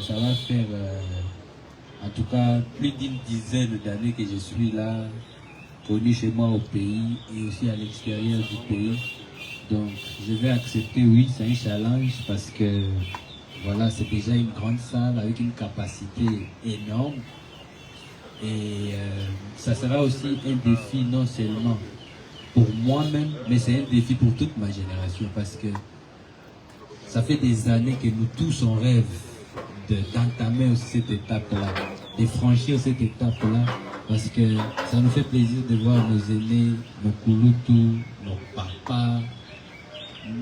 ça va faire en tout cas plus d'une dizaine d'années que je suis là, connu chez moi au pays et aussi à l'extérieur du pays. Donc je vais accepter, oui, c'est un challenge parce que voilà, c'est déjà une grande salle avec une capacité énorme. Et ça sera aussi un défi non seulement pour moi-même, mais c'est un défi pour toute ma génération parce que ça fait des années que nous tous on rêve d'entamer aussi cette étape-là, de franchir cette étape-là, parce que ça nous fait plaisir de voir nos aînés, nos kouloutou, nos papas,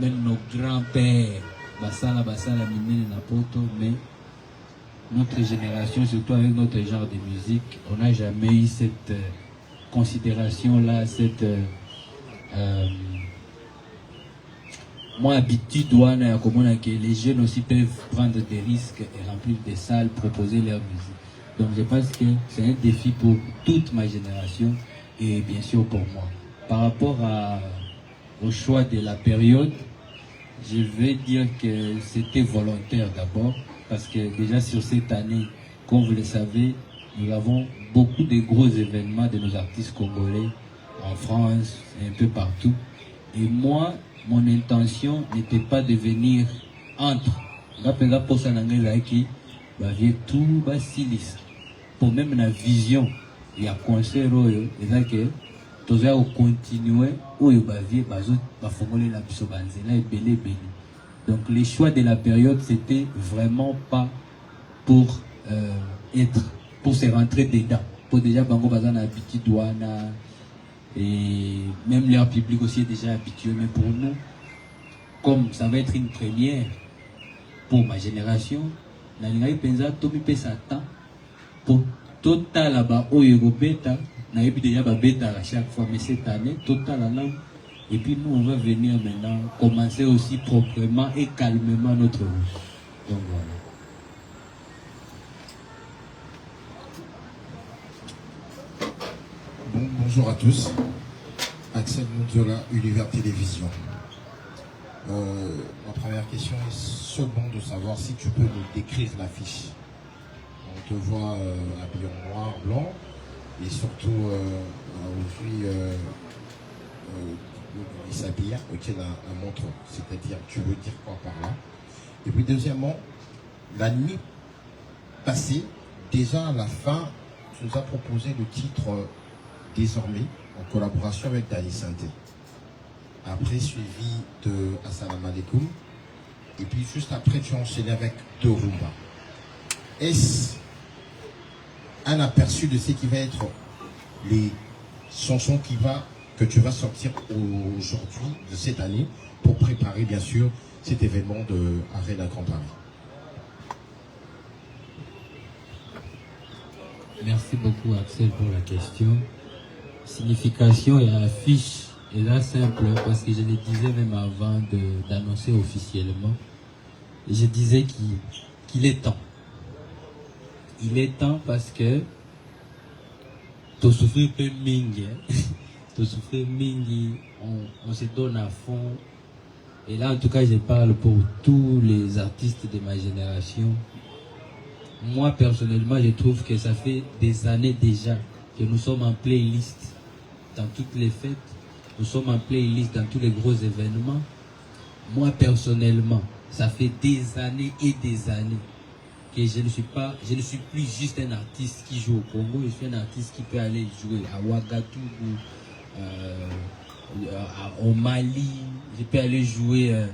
même nos grands-pères, basala, mimene, napoto, mais notre génération, surtout avec notre genre de musique, on n'a jamais eu cette considération-là, cette moi, habitude, que les jeunes aussi peuvent prendre des risques et remplir des salles, proposer leur musique. Donc je pense que c'est un défi pour toute ma génération et bien sûr pour moi. Par rapport au choix de la période, je vais dire que c'était volontaire d'abord, parce que déjà sur cette année, comme vous le savez, nous avons beaucoup de gros événements de nos artistes congolais en France et un peu partout. Et moi, mon intention n'était pas de venir entre. Pour même la vision, il y a concert, tu dois continuer où il donc les choix de la période, c'était vraiment pas pour pour se rentrer dedans. Pour déjà bango bazan habitude douana. Et même leur public aussi est déjà habitué, mais pour nous, comme ça va être une première pour ma génération, nalingai penza tomi pesa temps pour total là-bas au Beta, na ebi déjà ba beta à chaque fois, mais cette année total là, et puis nous on va venir maintenant commencer aussi proprement et calmement notre route. Donc voilà. Bonjour à tous, Axel Moudzola, Univers Télévision. Ma première question est seulement de savoir si tu peux nous décrire l'affiche. On te voit habillé en noir, blanc, et surtout aujourd'hui il s'habille auquel un montre, c'est-à-dire tu veux dire quoi par là. Et puis deuxièmement, la nuit passée, déjà à la fin, tu nous as proposé le titre Désormais, en collaboration avec Dani Santé. Après, suivi de Assalamu Alaikum. Et puis, juste après, tu as enchaîné avec deux Rumba. Est-ce un aperçu de ce qui va être les chansons que tu vas sortir aujourd'hui, de cette année, pour préparer, bien sûr, cet événement de Arena Grand Paris? Merci beaucoup, Axel, pour la question. Signification et affiche est là simple parce que je le disais même avant d'annoncer officiellement. Je disais qu'il est temps. Il est temps parce que tu souffres peu mingi, tu souffres mingi, on se donne à fond. Et là, en tout cas, je parle pour tous les artistes de ma génération. Moi, personnellement, je trouve que ça fait des années déjà que nous sommes en playlist dans toutes les fêtes, nous sommes en playlist dans tous les gros événements. Moi, personnellement, ça fait des années et des années que je ne suis plus juste un artiste qui joue au Congo, je suis un artiste qui peut aller jouer à Ouagadougou, au Mali, je peux aller jouer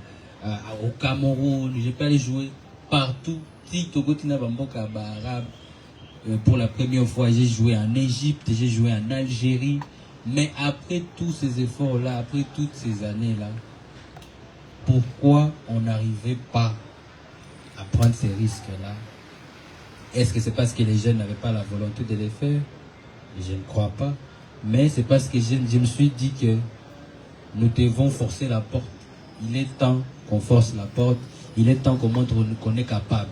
au Cameroun, je peux aller jouer partout. Si Togotina Bamboka Arabe, pour la première fois, j'ai joué en Égypte, j'ai joué en Algérie. Mais après tous ces efforts-là, après toutes ces années-là, pourquoi on n'arrivait pas à prendre ces risques-là? Est-ce que c'est parce que les jeunes n'avaient pas la volonté de les faire? Je ne crois pas. Mais c'est parce que je me suis dit que nous devons forcer la porte. Il est temps qu'on force la porte. Il est temps qu'on montre qu'on est capable.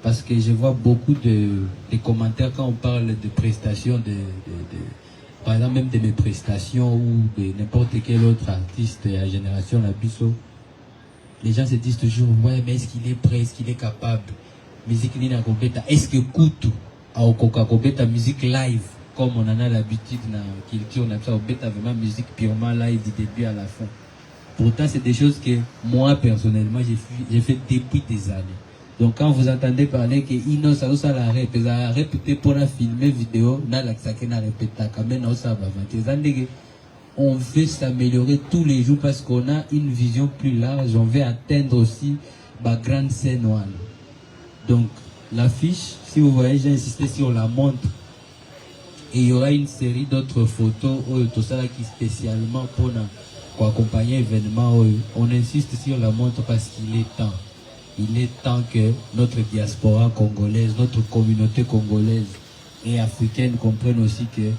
Parce que je vois beaucoup de commentaires quand on parle de prestations par exemple même de mes prestations ou de n'importe quel autre artiste à Génération Labisso. Les gens se disent toujours, ouais, mais est-ce qu'il est prêt, est-ce qu'il est capable? musique nini akobeta, est-ce que kutu aokoka kobeta musique live comme on en a l'habitude dans la culture, on a besoin vraiment musique purement live du début à la fin. Pourtant, c'est des choses que moi, personnellement, j'ai fait depuis des années. Donc, quand vous entendez parler que Ino, ça la répète, ça répété pour la filmer vidéo, on veut s'améliorer tous les jours parce qu'on a une vision plus large, on veut atteindre aussi la grande scène. Donc, l'affiche, si vous voyez, j'ai insisté sur la montre. Et il y aura une série d'autres photos, tout ça qui spécialement pour accompagner l'événement. On insiste sur la montre parce qu'il est temps. Il est temps que notre diaspora congolaise, notre communauté congolaise et africaine comprenne aussi qu'il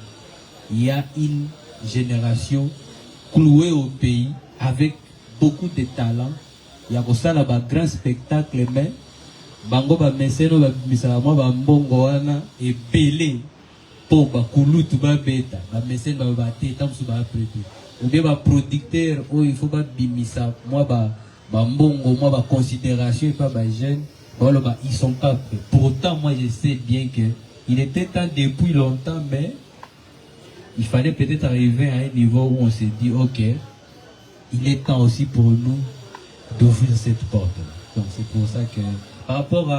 y a une génération clouée au pays avec beaucoup de talent. Il y a ça là, un grand spectacle, mais bango ba meseno ba misalamo ba mbongo wana et belé. Pour bakulutu ba beta ba message ba bate tam su ba prêter ou bien ba producteur il faut ba bimisa moi ba mbongo moi ba considération et pas ba jeune voilà ba ils sont pas prêts. Pourtant moi je sais bien que il était temps depuis longtemps, mais il fallait peut-être arriver à un niveau où on s'est dit ok, il est temps aussi pour nous d'ouvrir cette porte. Donc c'est pour ça que par rapport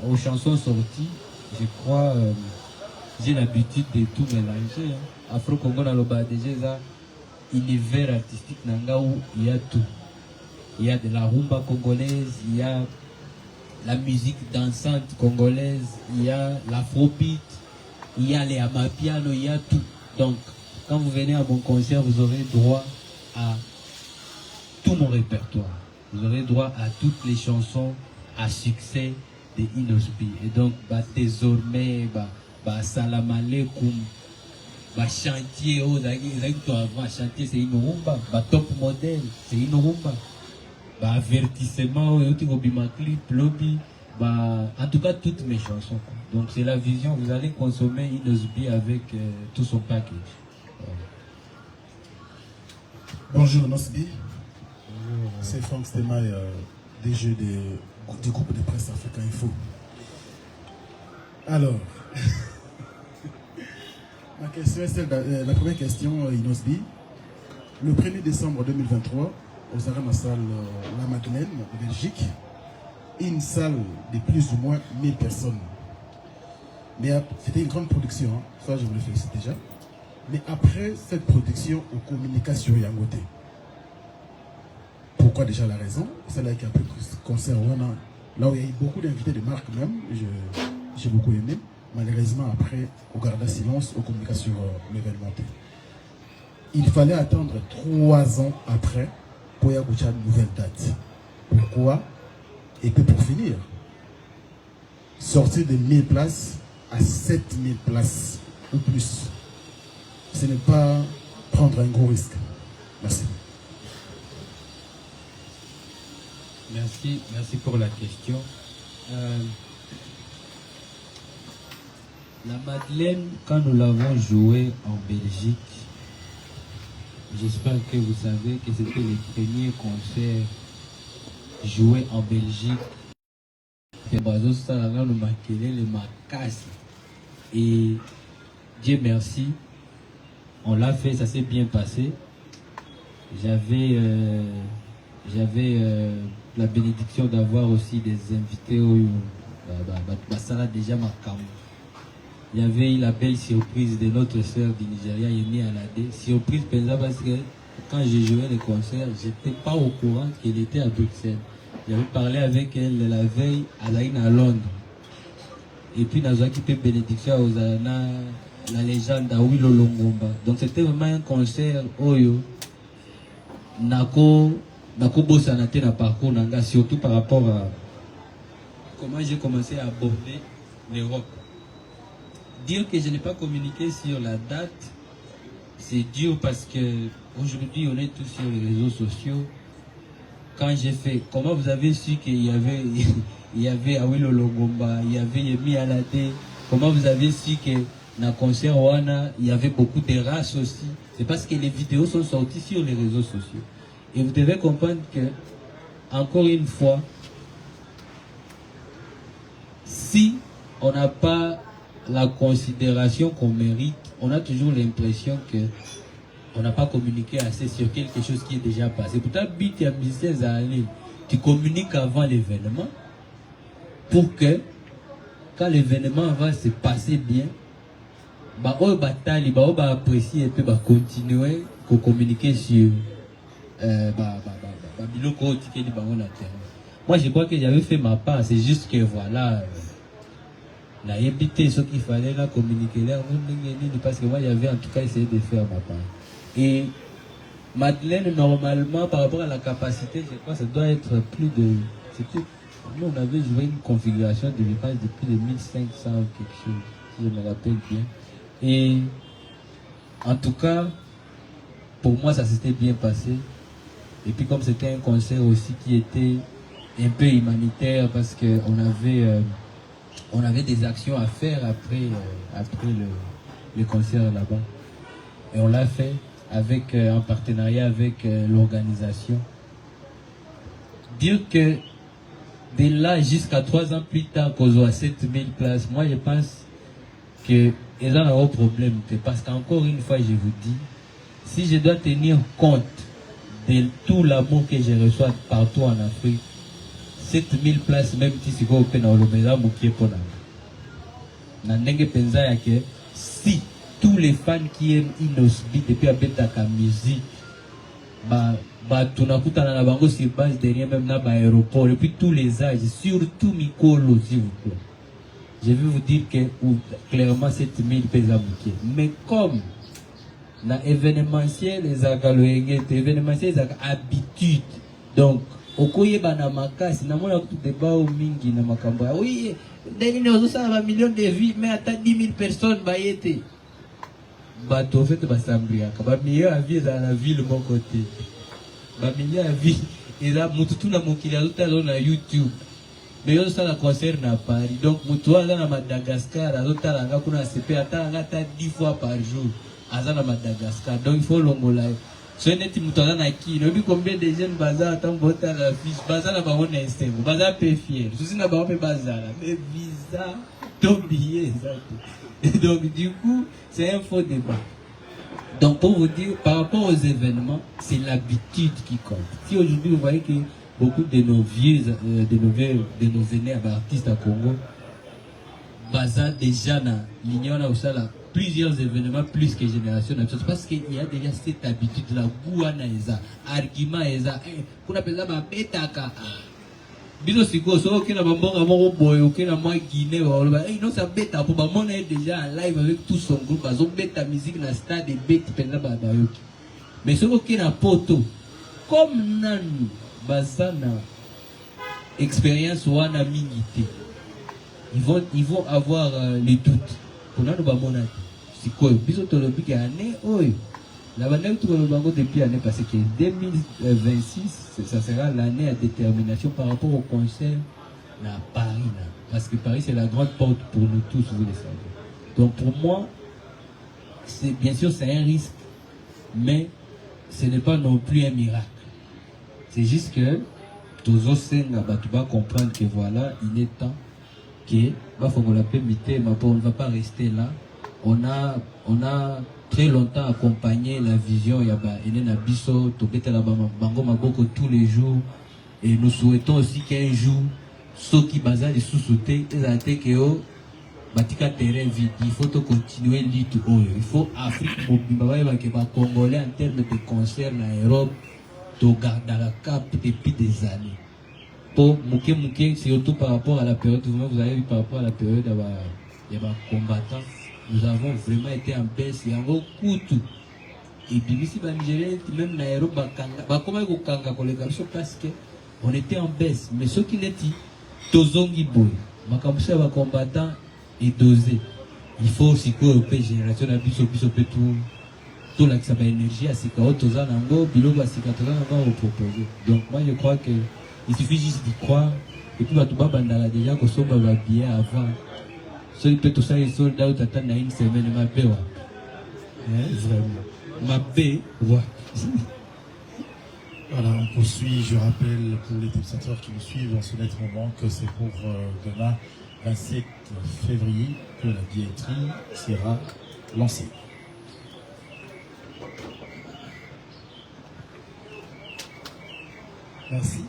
aux chansons sorties, je crois j'ai l'habitude de tout mélanger. Afro-Congo dans le bas déjà, univers artistique nanga où il y a tout. Il y a de la rumba congolaise, il y a la musique dansante congolaise, il y a l'afrobeat, il y a les amapiano, il y a tout. Donc, quand vous venez à mon concert, vous aurez droit à tout mon répertoire. Vous aurez droit à toutes les chansons à succès de Inosbi. Et donc, désormais, salam alaikum, chantier, chantier c'est une rumba, top modèle c'est une rumba, avertissement, clip, lobby, en tout cas toutes mes chansons. Donc c'est la vision, vous allez consommer Inosbi avec tout son package. Bonjour Nosbi, c'est Franck Stemaille, DG du groupe de presse Africa Info. Alors, ma question est celle la première question, Inosbi. Le 1er décembre 2023, aux arènes de salle La Madeleine, de Belgique, une salle de plus ou moins 1000 personnes. Mais c'était une grande production, hein. Ça je vous le félicite déjà. Mais après cette production, on communiqua sur Yangote. Pourquoi déjà la raison? C'est là qu'il y a un peu de concert, là où il y a eu beaucoup d'invités de marque même. J'ai beaucoup aimé. Malheureusement, après, on garda silence, on communiqua sur l'événement. Il fallait attendre 3 ans après pour y avoir une nouvelle date. Pourquoi? Et puis pour finir, sortir de 1000 places à 7000 places ou plus, ce n'est pas prendre un gros risque. Merci. Merci pour la question. La Madeleine, quand nous l'avons joué en Belgique, j'espère que vous savez que c'était le premier concert joué en Belgique. Et Dieu merci, on l'a fait, ça s'est bien passé. J'avais la bénédiction d'avoir aussi des invités déjà marquant. Il y avait eu la belle surprise de notre sœur du Nigeria, Yemi Alade. Surprise parce que quand j'ai joué le concert, je n'étais pas au courant qu'elle était à Bruxelles. J'avais parlé avec elle la veille à Londres. Et puis, nous avons quitté bénédiction aux la légende à Wilo Longomba. Donc, c'était vraiment un concert Oyo. Nako Bossanate na parcours Nanga, surtout par rapport à comment j'ai commencé à aborder l'Europe. Dire que je n'ai pas communiqué sur la date, c'est dur parce que aujourd'hui on est tous sur les réseaux sociaux. Quand j'ai fait, comment vous avez su qu'il y avait Awilo Longomba, il y avait Yemi Alade, comment vous avez su que dans le concert Wana, il y avait beaucoup de races aussi. C'est parce que les vidéos sont sorties sur les réseaux sociaux. Et vous devez comprendre que, encore une fois, si on n'a pas la considération qu'on mérite, on a toujours l'impression que on n'a pas communiqué assez sur quelque chose qui est déjà passé. Pourtant, but il y a musiciens à aller. Tu communiques avant l'événement pour que quand l'événement va se passer bien, bah on va apprécier et puis bah continuer à communiquer sur moi je crois que j'avais fait ma part, c'est juste que voilà la évité ce qu'il fallait là communiquer là parce que moi j'avais en tout cas essayé de faire ma part. Et Madeleine, normalement par rapport à la capacité, je crois que ça doit être plus de, nous on avait joué une configuration de dépense de plus de 1500 quelque chose, si je me rappelle bien. Et en tout cas, pour moi ça s'était bien passé. Et puis comme c'était un concert aussi qui était un peu humanitaire parce qu'on avait, on avait des actions à faire après le concert là-bas. Et on l'a fait avec, en partenariat avec l'organisation. Dire que de là jusqu'à 3 ans plus tard qu'on soit à 7000 places, moi je pense que ils ont un gros problème. Parce qu'encore une fois je vous dis, si je dois tenir compte de tout l'amour que je reçois partout en Afrique, 7000 places, même si c'est au Pénal, si tous les fans qui aiment Inosbi depuis la musique, tunakutana na bango sur base derrière même dans l'aéroport, et puis tous les âges, surtout Mikolo, s'il vous plaît. Je vais vous dire que clairement 7000 pèses à bouquet. Mais comme dans l'événementiel, les événementiel, les habitudes. Donc, au koye banamaka, si namona tout débat au mingi na makamba. Oui, dernier nous ça va millions de vies, mais à 10 000 personnes bayete. Bato fait basambria, ba meilleur avis dans la ville mon côté. Ba meilleur avis et là mututu na mokili azotala na YouTube. Mais yo ça la concerne à Paris. Donc mutu ala na Madagascar azotala nga kuna CP atala 10 fois par jour. Azana Madagascar. Donc il faut longola. Ce n'est pas na qui. Ne dis combien de jeunes bazar attendent voter à la fiche. Bazar na baron instinct. Bazar peu fier. Ceci na baron peu bazar. Mais visa, ton billet. Donc du coup, c'est un faux débat. Donc pour vous dire, par rapport aux événements, c'est l'habitude qui compte. Si aujourd'hui vous voyez que beaucoup de nos vieux, de nos aînés artistes à Congo, bazar déjà na l'union là où ça là. Plusieurs événements plus que génération parce qu'il y a déjà cette habitude la gouana eza argument eza qu'on appelle ça ma betaka biso siko so que na bambonga moko boy que na moi Guinée non ça beta pour on est déjà en live avec tout son groupe bazo beta musique na stade et beta penza ba bayoki mais ce que na poto comme nanu bazana expérience wana mingité ils vont avoir les doutes pour nous bamona si quoi biso tolobi que année oyo la bande tout le bango depuis année parce que 2026 ça sera l'année à détermination par rapport au concert à Paris là. Parce que Paris c'est la grande porte pour nous tous, vous le savez. Donc pour moi c'est bien sûr c'est un risque mais ce n'est pas non plus un miracle. C'est juste que tous osenga batuba comprendre que voilà il est temps que on ne va pas rester là. On a très longtemps accompagné la vision Yaba Elena Bisso, Tobeta la Bango Maboko tous les jours. Et nous souhaitons aussi qu'un jour, ceux qui basent les sous-sautés, ils ont que Batika terrain vide. Il faut continuer l'île. Il faut Afrique pour Congolais en termes de concerts en Europe, to garder la cap depuis des années. Pour Mouké, surtout par rapport à la période, vous avez vu par rapport à la période il y a des combattants, nous avons vraiment été en baisse, il y a beaucoup de tout. Et puis ici, même dans l'Europe, parce qu'on était en baisse. Mais ce qui est dit, Tozongi Boy, Makamoussa va combattant et dosé. Il faut aussi que la génération a tout l'accès à l'énergie, à Sikao, Tozan Ango, Biloba Sikao, Tozan Ango au proposer. Donc moi je crois que il suffit juste d'y croire. Et puis, tu vas déjà que ça va bien avant. Si peut tout ça, les soldats, tu attends une semaine, ma paix. Vraiment. Ma paix, ouais. Voilà, on poursuit. Je rappelle pour les téléspectateurs qui nous suivent en ce net moment que c'est pour demain 27 février que la billetterie sera lancée. Merci.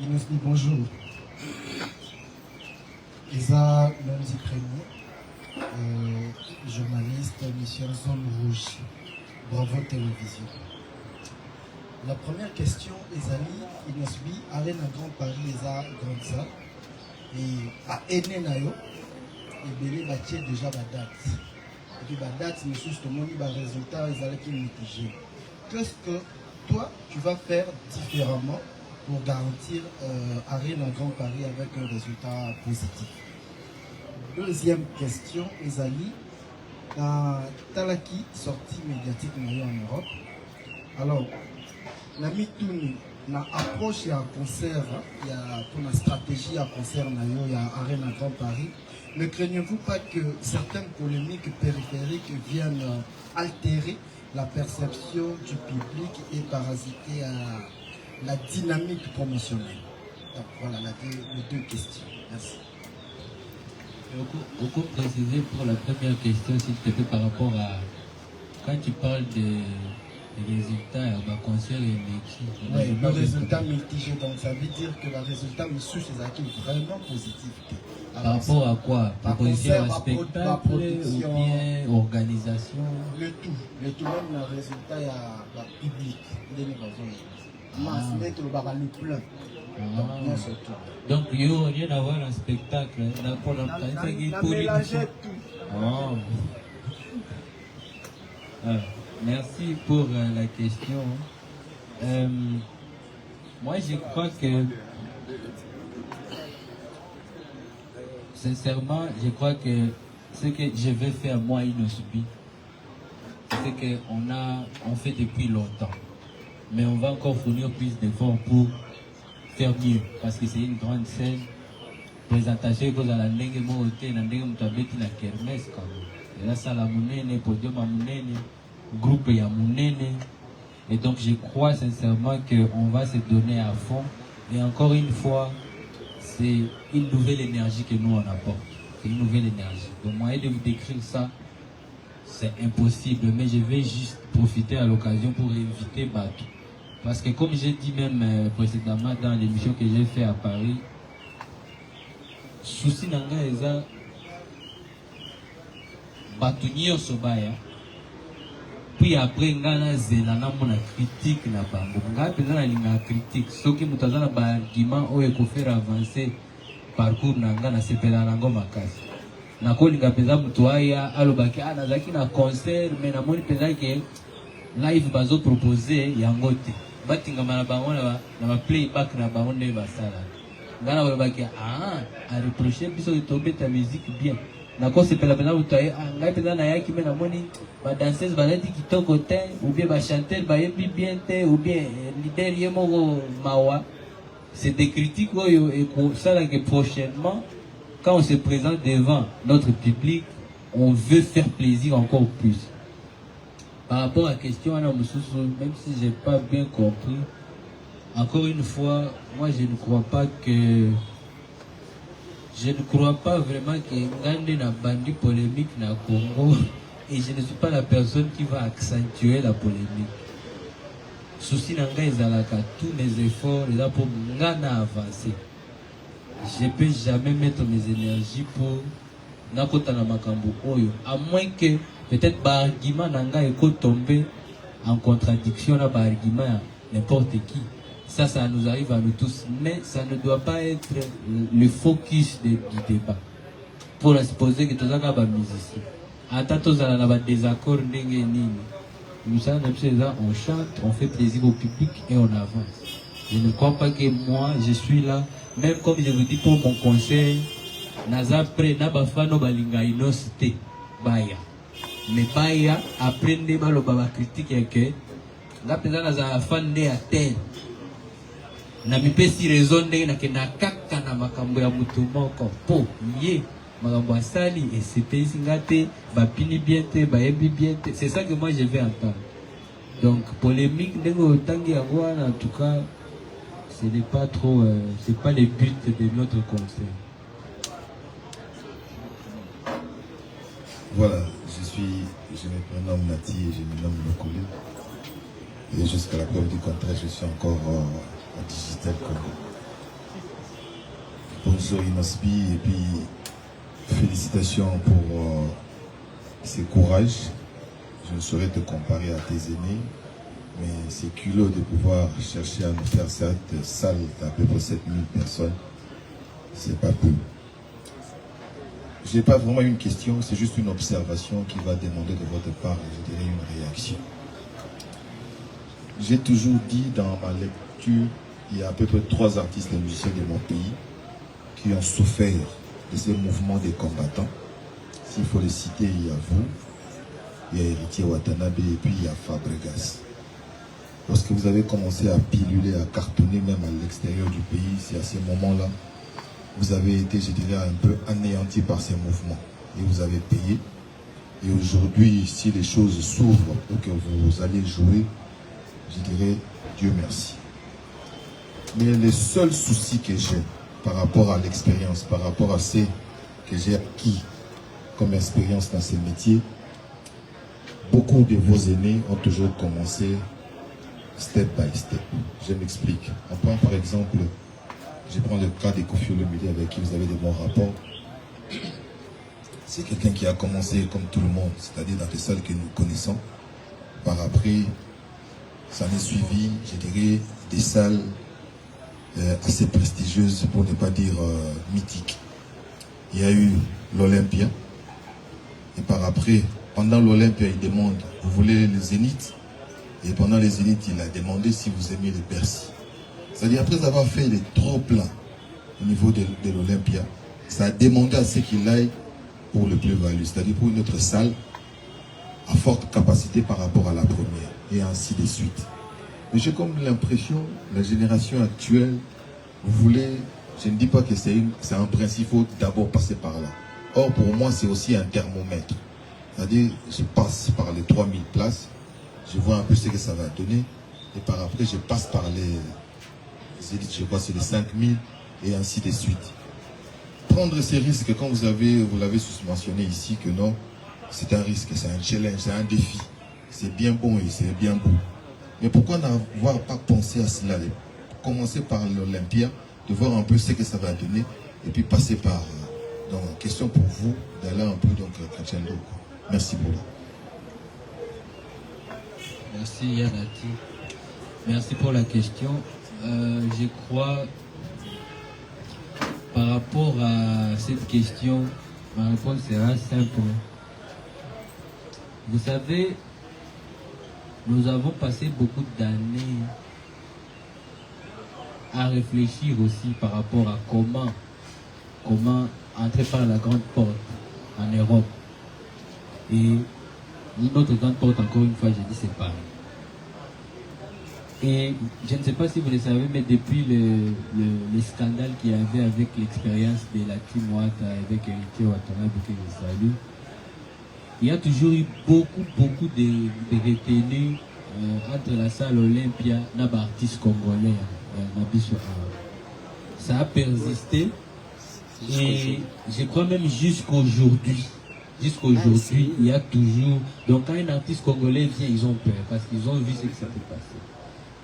Inosbi, bonjour. Isa Lonzi Prémont, journaliste, émission Zone Rouge, Bravo Télévision. La première question, Ezali, Inosbi, Arène à Grand Paris, Eza Grande Salle, et à Enenayo, et Bélé Batier déjà la date. Et puis la date, mais justement, le résultat, Ezali qui est mitigé. Qu'est-ce que toi, tu vas faire différemment pour garantir Arène à Grand Paris avec un résultat positif? Deuxième question, Ezali, Talaki, sortie médiatique en Europe. Alors, la Mitouni, la approche et un concert, il y a pour la stratégie à concert, il y a Arène à Grand Paris. Ne craignez-vous pas que certaines polémiques périphériques viennent altérer la perception du public et parasiter la dynamique promotionnelle? Donc, voilà les deux questions. Merci. Beaucoup préciser pour la première question, s'il te plaît, par rapport à quand tu parles des résultats, concert et l'équipe. Oui, le résultat mitigé, donc ça veut dire que le résultat monsieur c'est vraiment positif. Par rapport à quoi? Proposition à spectacle ou bien organisation? Le tout, même le résultat il y a le public, il est le plein. Donc il n'y a rien à voir un spectacle. Merci pour la question. Moi je crois que sincèrement, je crois que ce que je vais faire moi Inosbi, c'est qu'on fait depuis longtemps. Mais on va encore fournir plus d'efforts pour faire mieux. Parce que c'est une grande scène. Présentation que vous allez n'engue moté, n'engue mutabeti la kermesse comme. Et là ça la mounene, podium à mounene, groupe ya mounene. Et donc je crois sincèrement qu'on va se donner à fond. Et encore une fois, c'est une nouvelle énergie que nous on apporte. C'est une nouvelle énergie. Donc moyen de vous décrire ça, c'est impossible. Mais je vais juste profiter à l'occasion pour inviter Batou. Parce que comme j'ai dit même précédemment dans l'émission que j'ai fait à Paris, souci nanga eza Batou nyonso baya. Puis après ngana zela na mona critique na bango. Nga peza na linga critique. Soki mutazana ba argument oyo ko faire avancer parcours nanga na sepela nango makasi. Na ko linga peza mutu aya alobaki nazaki na concert mais na moni peza ke live bazo proposer yango te. Batinga na bango na playback na bango nde basala. Ngana alobaki a reprocher biso de tomber ta musique bien. Nako sepela pena utaye ngai pena na yaki me na moni ba danseuse balati kitoko te ou bien ba chanteur ba yebi bien te ou bien leader yemo mawa. C'est des critiques et pour ça là que prochainement quand on se présente devant notre public, on veut faire plaisir encore plus. Par rapport à la question même si j'ai pas bien compris, encore une fois, moi je ne crois pas vraiment que Ngande n'a bandi polémique na Congo et je ne suis pas la personne qui va accentuer la polémique. Souci nanga ezalaka tous mes efforts là pour ngana avancer. Je ne peux jamais mettre mes énergies pour nakota na makambo oyo à moins que peut-être par argument nanga eko tomber en contradiction na par argument n'importe qui. Ça nous arrive à nous tous, mais ça ne doit pas être le focus du débat. Pour supposer que tous les musiciens, attends à désaccord, nous on chante, on fait plaisir au public et on avance. Je ne crois pas que moi je suis là, même comme je vous dis pour mon conseil, naza près nabafano balinga inosité baya, mais baya apprendre balo baba critique que la personne naza fan de atteindre. Na mipesi raison ndenge na kena kaka na makambo ya mutu moko po ye makambo asali et sepesi ngate bapini bien te bayebi bien te. C'est ça que moi je vais entendre. Donc polémique ndenge otangi yango en tout cas ce n'est pas trop c'est pas le but de notre conseil. Voilà, je me prénomme Nati et je me nomme Lokole. Et jusqu'à la preuve du contraire, je suis encore à Digital Congo. Bonjour Inosbi et puis félicitations pour ce courage. Je ne saurais te comparer à tes aînés, mais c'est culot de pouvoir chercher à nous faire cette salle d'à peu près 7000 personnes. C'est pas peu. Je n'ai pas vraiment une question, c'est juste une observation qui va demander de votre part, je dirais, une réaction. J'ai toujours dit dans ma lecture, il y a à peu près 3 artistes et musiciens de mon pays qui ont souffert de ces mouvements des combattants. S'il faut les citer, il y a vous, il y a Héritier Watanabe et puis il y a Fabregas. Lorsque vous avez commencé à piluler, à cartonner même à l'extérieur du pays, c'est à ces moments-là, vous avez été, je dirais, un peu anéanti par ces mouvements. Et vous avez payé. Et aujourd'hui, si les choses s'ouvrent pour que vous allez jouer, je dirais, Dieu merci. Mais le seul souci que j'ai par rapport à l'expérience, par rapport à ce que j'ai acquis comme expérience dans ce métier, beaucoup de vos aînés ont toujours commencé step by step. Je m'explique. On prend par exemple, je prends le cas de Koffi Olomide avec qui vous avez de bons rapports. C'est quelqu'un qui a commencé comme tout le monde, c'est-à-dire dans les salles que nous connaissons. Par après, ça m'est suivi, je dirais, des salles assez prestigieuses, pour ne pas dire mythiques. Il y a eu l'Olympia. Et par après, pendant l'Olympia, il demande, vous voulez le Zénith? Et pendant les Zénith, il a demandé si vous aimez le Bercy. C'est-à-dire, après avoir fait les trop pleins au niveau de l'Olympia, ça a demandé à ce qu'il aille pour le plus-value, c'est-à-dire pour une autre salle à forte capacité par rapport à la première, et ainsi de suite. Mais j'ai comme l'impression, la génération actuelle, vous voulez, je ne dis pas que c'est un principe, il faut d'abord passer par là. Or, pour moi, c'est aussi un thermomètre. C'est-à-dire, je passe par les 3000 places, je vois un peu ce que ça va donner, et par après, je passe par les élites, je crois c'est les 5000, et ainsi de suite. Prendre ces risques, quand vous l'avez mentionné ici, que non, c'est un risque, c'est un challenge, c'est un défi. C'est bien bon et c'est bien beau. Mais pourquoi n'avoir pas pensé à cela? Commencer par l'Olympia, de voir un peu ce que ça va donner, et puis passer par... donc, question pour vous, d'aller un peu, donc, Crescendo. Merci beaucoup. Merci Yanati. Merci pour la question. Je crois, par rapport à cette question, ma réponse sera simple. Vous savez, nous avons passé beaucoup d'années à réfléchir aussi par rapport à comment entrer par la grande porte en Europe. Et notre grande porte, encore une fois, j'ai dit c'est Paris. Et je ne sais pas si vous le savez, mais depuis le scandale qu'il y avait avec l'expérience de la Team Wata avec Héritier Watanabe que je salue, il y a toujours eu beaucoup de retenues entre la salle Olympia et les artistes congolais. Ça a persisté et je crois même jusqu'aujourd'hui, il y a toujours... Donc quand un artiste congolais vient, ils ont peur parce qu'ils ont vu ce qui s'est passé.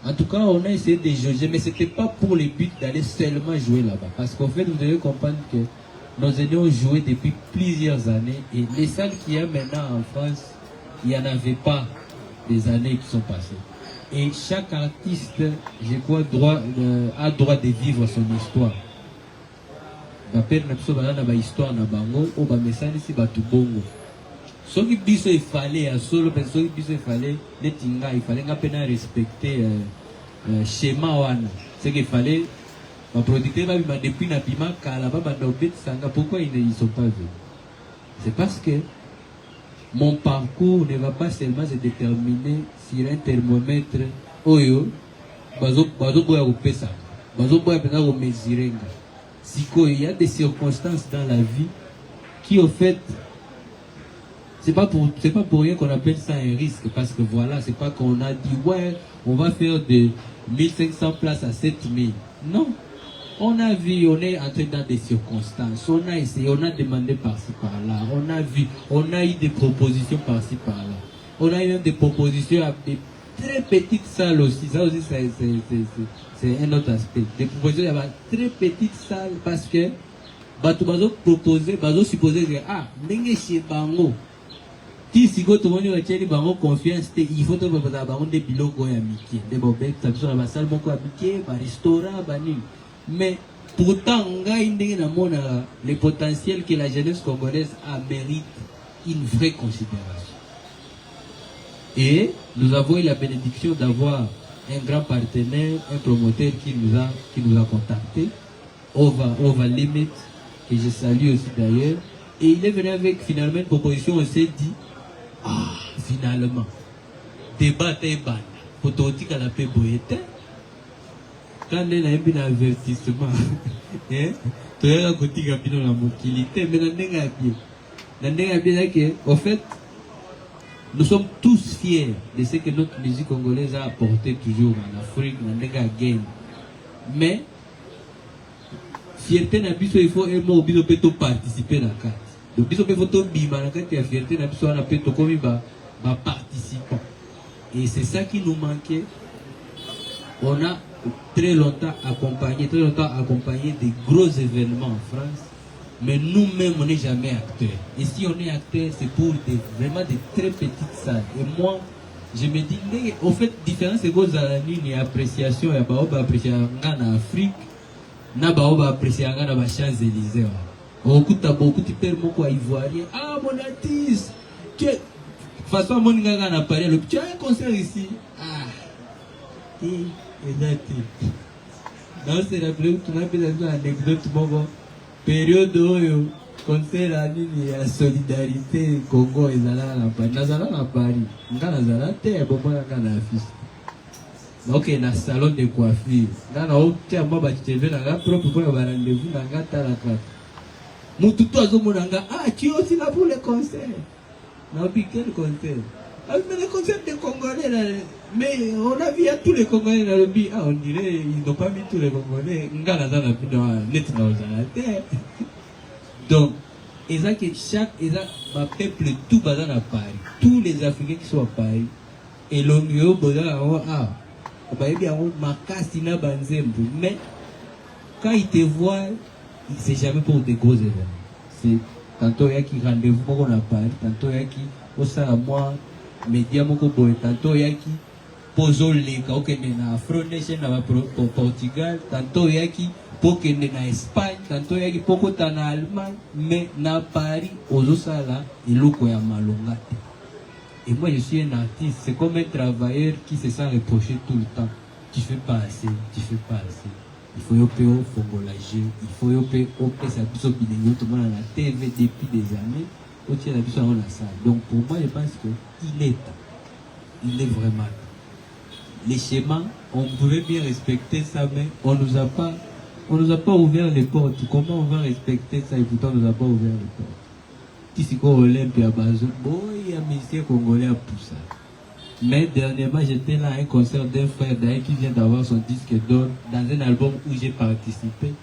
En tout cas, on a essayé de jauger, mais ce n'était pas pour le but d'aller seulement jouer là-bas. Parce qu'en fait, vous devez comprendre que nos aînés ont joué depuis plusieurs années. Et les salles qu'il y a maintenant en France, il n'y en avait pas des années qui sont passées. Et chaque artiste, je crois, a droit de vivre son histoire. Histoire na bango, o ba message si batu bongo. Ce qui biso il fallait à solo, parce que biso il fallait les tinga, il fallait ngapena respecter schéma wana. C'est qu'il fallait ma producteur va bima depuis na bima kala ba banda obet sanga. Pourquoi ils sont pas venus? C'est parce que mon parcours ne va pas seulement se déterminer sur un thermomètre. Oyo bazo boya opesa, bazo boya pena o mesurenga. Il y a des circonstances dans la vie qui, au fait, c'est pas pour rien qu'on appelle ça un risque. Parce que voilà, c'est pas qu'on a dit, ouais, on va faire de 1500 places à 7000. Non. On a vu, on est entré dans des circonstances. On a essayé, on a demandé par-ci par-là. On a vu, on a eu des propositions par-ci par-là. On a eu même des propositions à des très petites salles aussi. Ça aussi, c'est un autre aspect. Des propositions à très petites salles parce que Bato proposer, Bazo supposer que n'enge chez Bango. Si tout le monde a Bango confiance, il faut que Bango des biloko ya miki. Des bobek, ça besoin de la salle beaucoup habitué, par restaurant, bani. Mais pourtant, on a le potentiel que la jeunesse congolaise a mérite une vraie considération. Et nous avons eu la bénédiction d'avoir un grand partenaire, un promoteur qui nous a contactés, Ova Limit, que je salue aussi d'ailleurs. Et il est venu avec finalement une proposition, on s'est dit, finalement, débat est ban, phototique à la paix boyette. Quand on a un avertissement, tu as un côté rapide dans la mobilité, mais en fait, nous sommes tous fiers de ce que notre musique congolaise a apporté toujours en Afrique, mais fierté nabiso il faut un mot biso peut participer dans la carte. Donc biso peut photo bima la carte fierté nabiso on a peut comme ba participant. Et c'est ça qui nous manquait. On a très longtemps accompagné des gros événements en France, mais nous-mêmes on n'est jamais acteurs. Et si on est acteur, c'est pour vraiment des très petites salles. Et moi, je me dis, au fait, différence c'est que la ligne appréciation, il y a appréciation en Afrique. Na baoba apprécier na ba Champs-Élysées. Beaucoup de permis quoi ivoirien. Ah mon artiste. De toute façon mon gars na parlé le tu as un concert ici. Et dans c'est la plus tu n'as pas une anecdote mon période où concert à ligne ya solidarité Congo ezala na Paris. Ngana zala te bobo na affiche. Ok, na salon de coiffure. Là, moi, propre pour avoir rendez-vous dans la carte. Tu es aussi là pour les concerts. Non, puis quel concert? Mais les concerts des Congolais, là, mais on a vu à tous les Congolais dans le but. On dirait ils n'ont pas mis tous les Congolais. Donc, chaque peuple tout basé à Paris. Tous les Africains qui sont à Paris. Et l'ONU, mais quand il te voit, c'est jamais pour des gros événements. C'est tantôt il y a qui rendez-vous pour qu'on a parlé, tantôt il y a qui au sein moi média moko boy, tantôt il y a qui pose les cas que na Afro Nation na Portugal, tantôt il y a qui pour que na Espagne, tantôt il y a qui pour que na Allemagne, mais na Paris aux osala il loko ya malonga. Et moi, je suis un artiste. C'est comme un travailleur qui se sent reproché tout le temps. Tu fais pas assez, tu fais pas assez. Il faut y payer au fongolagé. Il faut y payer au ça puisse bilingue. Tout le monde a la TV depuis des années. Au tien la puisse la salle. Donc pour moi, je pense qu'il est temps. Il est vraiment temps. Les schémas, on pouvait bien respecter ça, mais on nous a pas ouvert les portes. Comment on va respecter ça et pourtant on nous a pas ouvert les portes? Ici, Olympia Bazou, il y a un ministère congolais à Poussa. Mais dernièrement, j'étais là à un concert d'un frère d'ailleurs qui vient d'avoir son disque d'or dans un album où j'ai participé.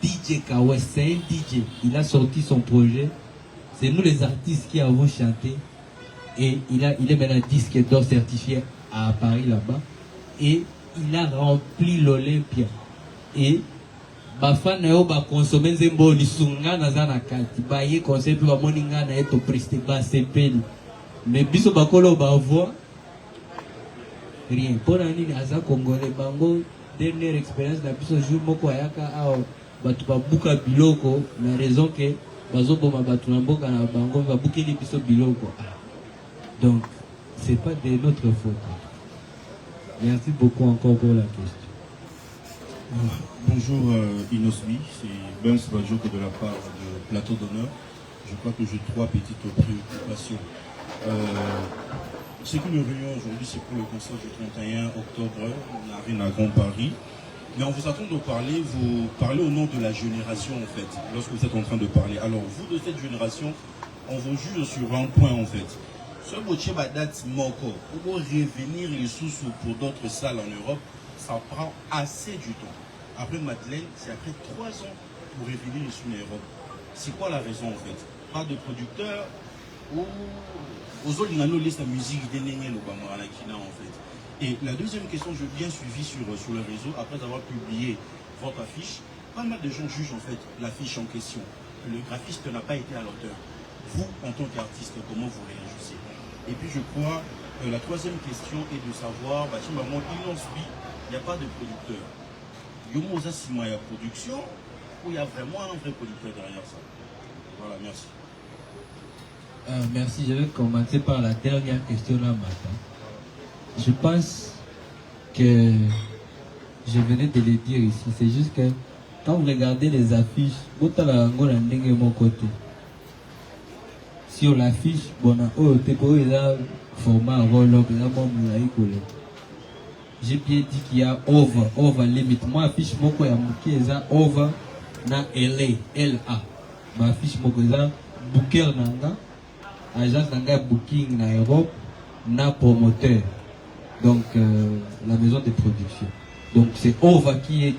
DJ Kawe, c'est un DJ. Il a sorti son projet. C'est nous les artistes qui avons chanté. Et il est maintenant disque d'or certifié à Paris là-bas. Et il a rempli l'Olympia. Et bafana yo ba consommer nzembo lisunga na za na kati ba ye conseil pe ba moninga na eto prester ba sepeli mais biso bakolo ba voix rien pour nani aza congolais bango dernière expérience na biso jour moko ayaka awo batu ba buka biloko na raison que bazo boma batu na mboka na bango ba bukeli biso biloko donc c'est pas de notre faute. Merci beaucoup encore pour la question. Bonjour Inosbi, c'est Ben Sbadjoko de la part de Plateau d'Honneur. Je crois que j'ai 3 petites préoccupations. C'est qu'une réunion aujourd'hui, c'est pour le concert du 31 octobre, l'arène à Grand Paris. Mais on vous attend de parler, vous parlez au nom de la génération en fait, lorsque vous êtes en train de parler. Alors vous de cette génération, on vous juge sur un point en fait. Ce botier date moko, pour revenir les sous pour d'autres salles en Europe, ça prend assez du temps. après Madeleine, c'est après 3 ans pour revenir sur l'Europe. C'est quoi la raison en fait? Pas de producteur ou aux autres la musique de Kina en fait. Et la deuxième question, je bien suivi sur le réseau, après avoir publié votre affiche, pas mal de gens jugent en fait l'affiche en question. Le graphiste n'a pas été à l'auteur. Vous, en tant qu'artiste, comment vous réagissez? Et puis je crois, la troisième question est de savoir, si maman, il n'y a pas de producteur. Il y a production ou il y a vraiment un vrai producteur derrière ça? Voilà, merci. Merci, je vais commencer par la dernière question là matin. Je pense que je venais de le dire ici, c'est juste que quand vous regardez les affiches, mon côté. Sur l'affiche, format roll-up, j'ai bien dit qu'il y a over limit. Moi, affiche moko ya muki eza over na LA. Ma affiche moko eza booker nanga, agence nanga booking na Europe, na promoteur. Donc la maison de production. Donc c'est over qui est en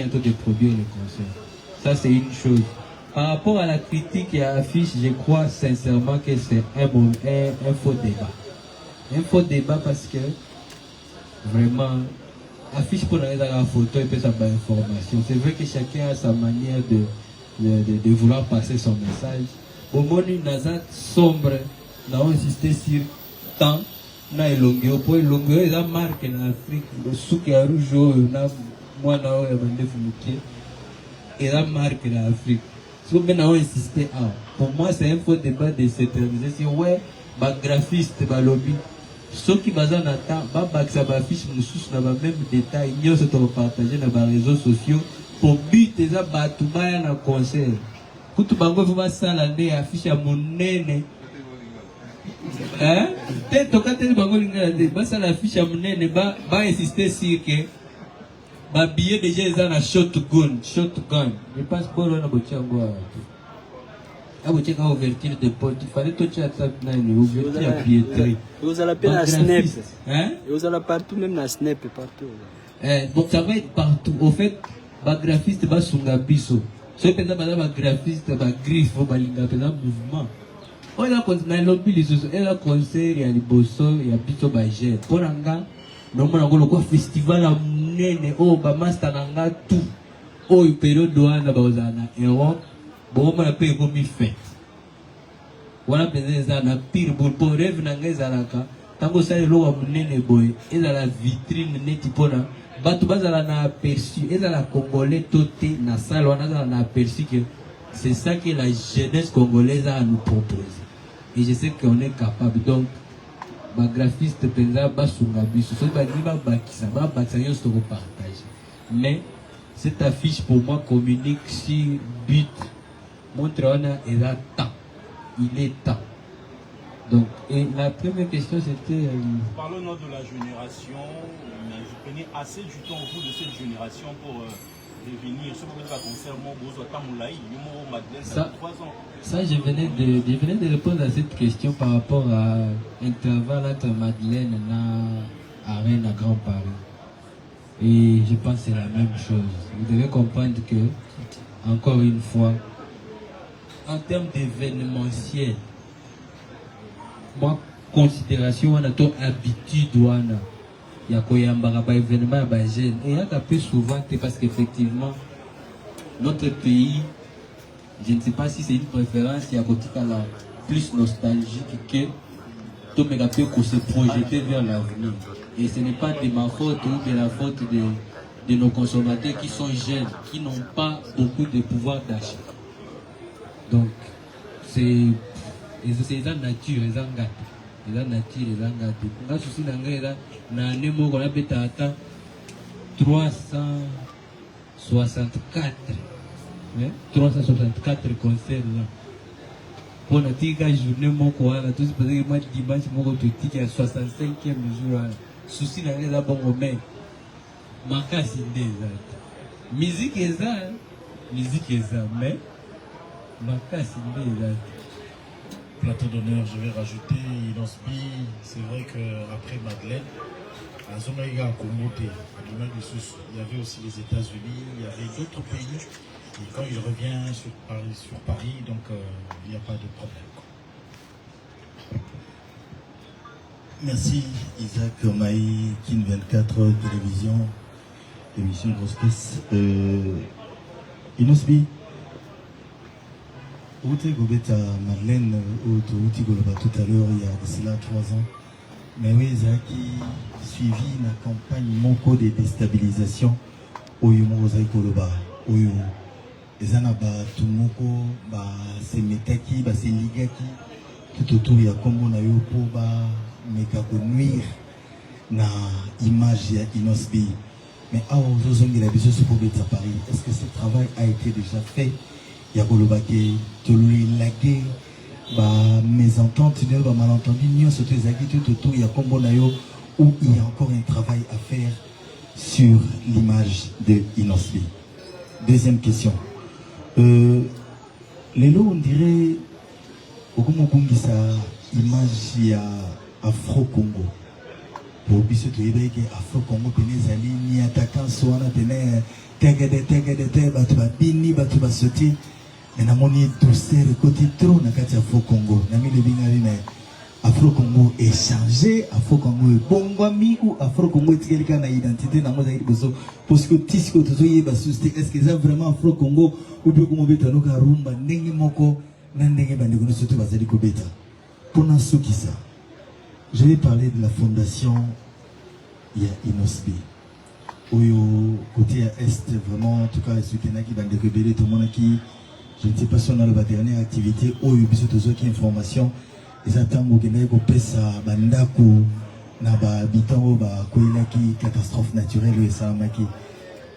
train de produire le concert. Ça c'est une chose. Par rapport à la critique et à l'affiche, je crois sincèrement que c'est un faux débat. Un faux débat parce que vraiment, affiche pour aller dans la photo et puis ça va information. C'est vrai que chacun a sa manière de vouloir passer son message. Au moment où Nazat sombre, nous avons insisté sur temps, na elongeo pour elongeo ils ont marqué en Afrique le souk ya rouge na moi na o ya bande fumuke ils ont marqué en Afrique. Si on a insisté pour moi c'est un faux débat de s'éterniser si ouais ba graphiste ba lobby ceux qui basent en attend ba baksa ba fiche mususu na ba même détail ils se sont partagés dans les réseaux sociaux pour but eza batu baya na concert kutu bango faut ba sala nde affiche ya monene. Peut-être quand tu vas la fiche à monnaie, va insister sur que ma billet déjà est dans shotgun. Je pense que on a beaucoup de ouverture de porte. Il fallait tout ça une ouverture à billetterie. Vous allez pas la snap. Vous allez partout, même la snap partout. Donc ça va être partout. Au fait, ma graphiste va sungabiso. Ce que ma graphiste va griffe, va linga mouvement. On a continué à l'objet, elle a concert, il y a les bossons, il y a plutôt Bajer. Pour l'anga, nous avons un festival à Mounene, oh, Bamasta Nanga, tout. Oh, une période douane à Bauzana, Europe, bon, on a payé comme il fait. Voilà, besoin d'un pire pour rêve Nanga Zalaka. Tant que ça est l'eau à Mounene, boy, et dans la vitrine, neti pona, Batu Bazala n'a aperçu, et dans la Congolais, tout est, na salle, on a aperçu que c'est ça que la jeunesse congolaise a à nous proposer. Et je sais qu'on est capable. Donc, ma graphiste pensa basungabi, ce soit bakisa, bakisa, se repartage. Mais cette affiche pour moi communique sur but. Montre on a et là temps. Il est temps. Donc, et la première question c'était. Parlons de la génération. Vous prenez assez du temps au bout de cette génération pour revenir. Ce que ça, je venais de répondre à cette question par rapport à l'intervalle entre Madeleine et Arène à Grand Paris. Et je pense que c'est la même chose. Vous devez comprendre que, encore une fois, en termes d'événementiel, moi, considération, on a ton habitude, il y a un événement à Bajen. Et il y a un peu souvent, parce qu'effectivement, notre pays, je ne sais pas si c'est une préférence, il y a la plus nostalgique que tout le monde peut se projeter vers l'avenir. Et ce n'est pas de ma faute ou de la faute de nos consommateurs qui sont jeunes, qui n'ont pas beaucoup de pouvoir d'achat. Donc, c'est la nature, les engâtes. La nature, les engâtes. Quand je suis dans le on a fait 364. 364 concerts là. Pour la journée, mon coin, tout ce que moi dimanche, mon petit à 65e jour. Souci dans les abonnements. Ma casse est des musique est ça, musique est ça, mais ma casse est des Plateau d'honneur, je vais rajouter Inosbi. C'est vrai qu'après Madeleine, la zone il y avait aussi les États-Unis, il y avait d'autres pays. Et quand il revient sur Paris, donc il n'y a pas de problème. Merci Isaac Maï, Kin 24 télévision, émission Grosse Caisse. Inosbi, Outé Gobeta Madeleine, Outé Goloba tout à l'heure, il y a cela 3 ans. Mais oui, Isaac, suivi la campagne Moko de déstabilisation, Oyo Zaki Goloba, Oyo. Ezanaba Tumoko, c'est Metaki, c'est Ligaki, tout autour il y a Kombo na yo po nuire na image ya Inosbi. Mais à aujourd'hui la vision sur Beta Paris, est-ce que ce travail a été déjà fait? Il y a Golobake, Tolui Lagué, mésentente, malentendu, surtout tout autour il y a Kombo na yo où il y a encore un travail à faire sur l'image de Inosbi. Deuxième question. Les lots, on dirait, au sa image Afro-Congo. Pour biso to yebeke Afro-Congo penezali ni attaquant soana tene tegede batu bini batu basoti na moni douceur côté trop na kati Afro-Congo na mile binga bina Afro-Congo échangé, Afro-Congo bongwami ou Afro-Congo tikelika na identité na moza iboso parce que tisiko tozo yeba susté est-ce que c'est vraiment Afro-Congo ou bien comment beta noka rumba ndenge moko na ndenge bande kono surtout bazali ko beta pona sokisa. Je vais parler de la fondation Inosbi. Oyo côté est vraiment en tout cas soutenaki bande rebelle tout le monde qui je ne sais pas si on a la dernière activité oyo biso tozo ki information exactement gene ko pesa bandako na ba bitango ba koilaki catastrophe naturelle et salamaki.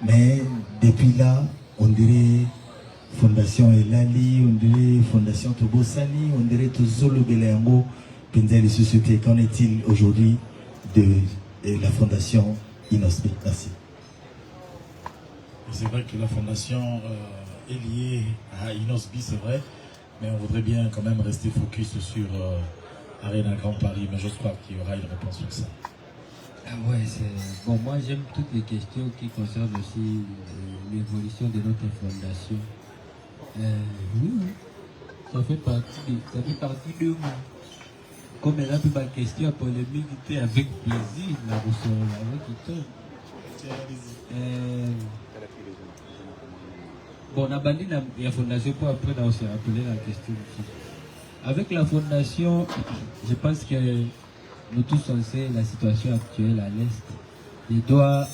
Mais depuis là on dirait Fondation Elali, on dirait Fondation Tobosani, on dirait Tozolo Belengo, Penza les sociétés. Qu'en est-il aujourd'hui de la Fondation Inosbi? Merci. C'est vrai que la Fondation est liée à Inosbi, c'est vrai, mais on voudrait bien quand même rester focus sur Arena Grand Paris, mais j'espère qu'il y aura une réponse sur ça. Ouais, c'est... Bon, moi j'aime toutes les questions qui concernent aussi l'évolution de notre fondation. Oui, ça fait partie de moi. Comme elle a pu ma question à polémique, avec plaisir, la recevoir avec bon, on a banni la fondation pour après, on s'est rappelé la question. Avec la fondation, je pense que nous tous on sait la situation actuelle à l'Est. Je dois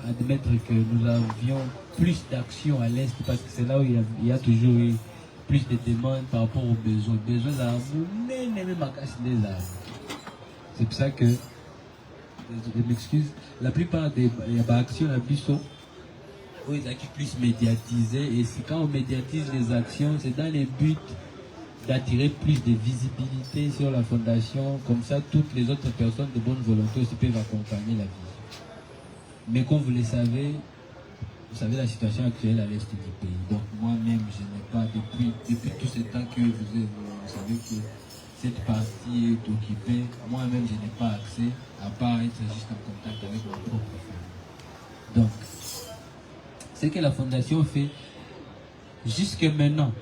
admettre que nous avions plus d'actions à l'Est parce que c'est là où il y a toujours eu plus de demandes par rapport aux besoins. Besoins d'amour, même à casser les armes. C'est pour ça que, je m'excuse, la plupart des actions à Bissot, où ils ont plus médiatisé. Et quand on médiatise les actions, c'est dans les buts d'attirer plus de visibilité sur la fondation. Comme ça, toutes les autres personnes de bonne volonté aussi peuvent accompagner la vie. Mais comme vous le savez, vous savez la situation actuelle à l'est du pays. Donc moi-même, je n'ai pas, depuis tout ce temps que vous savez que cette partie est occupée, moi-même, je n'ai pas accès, à part être juste en contact avec ma propre famille. Donc, ce que la fondation fait, jusque maintenant,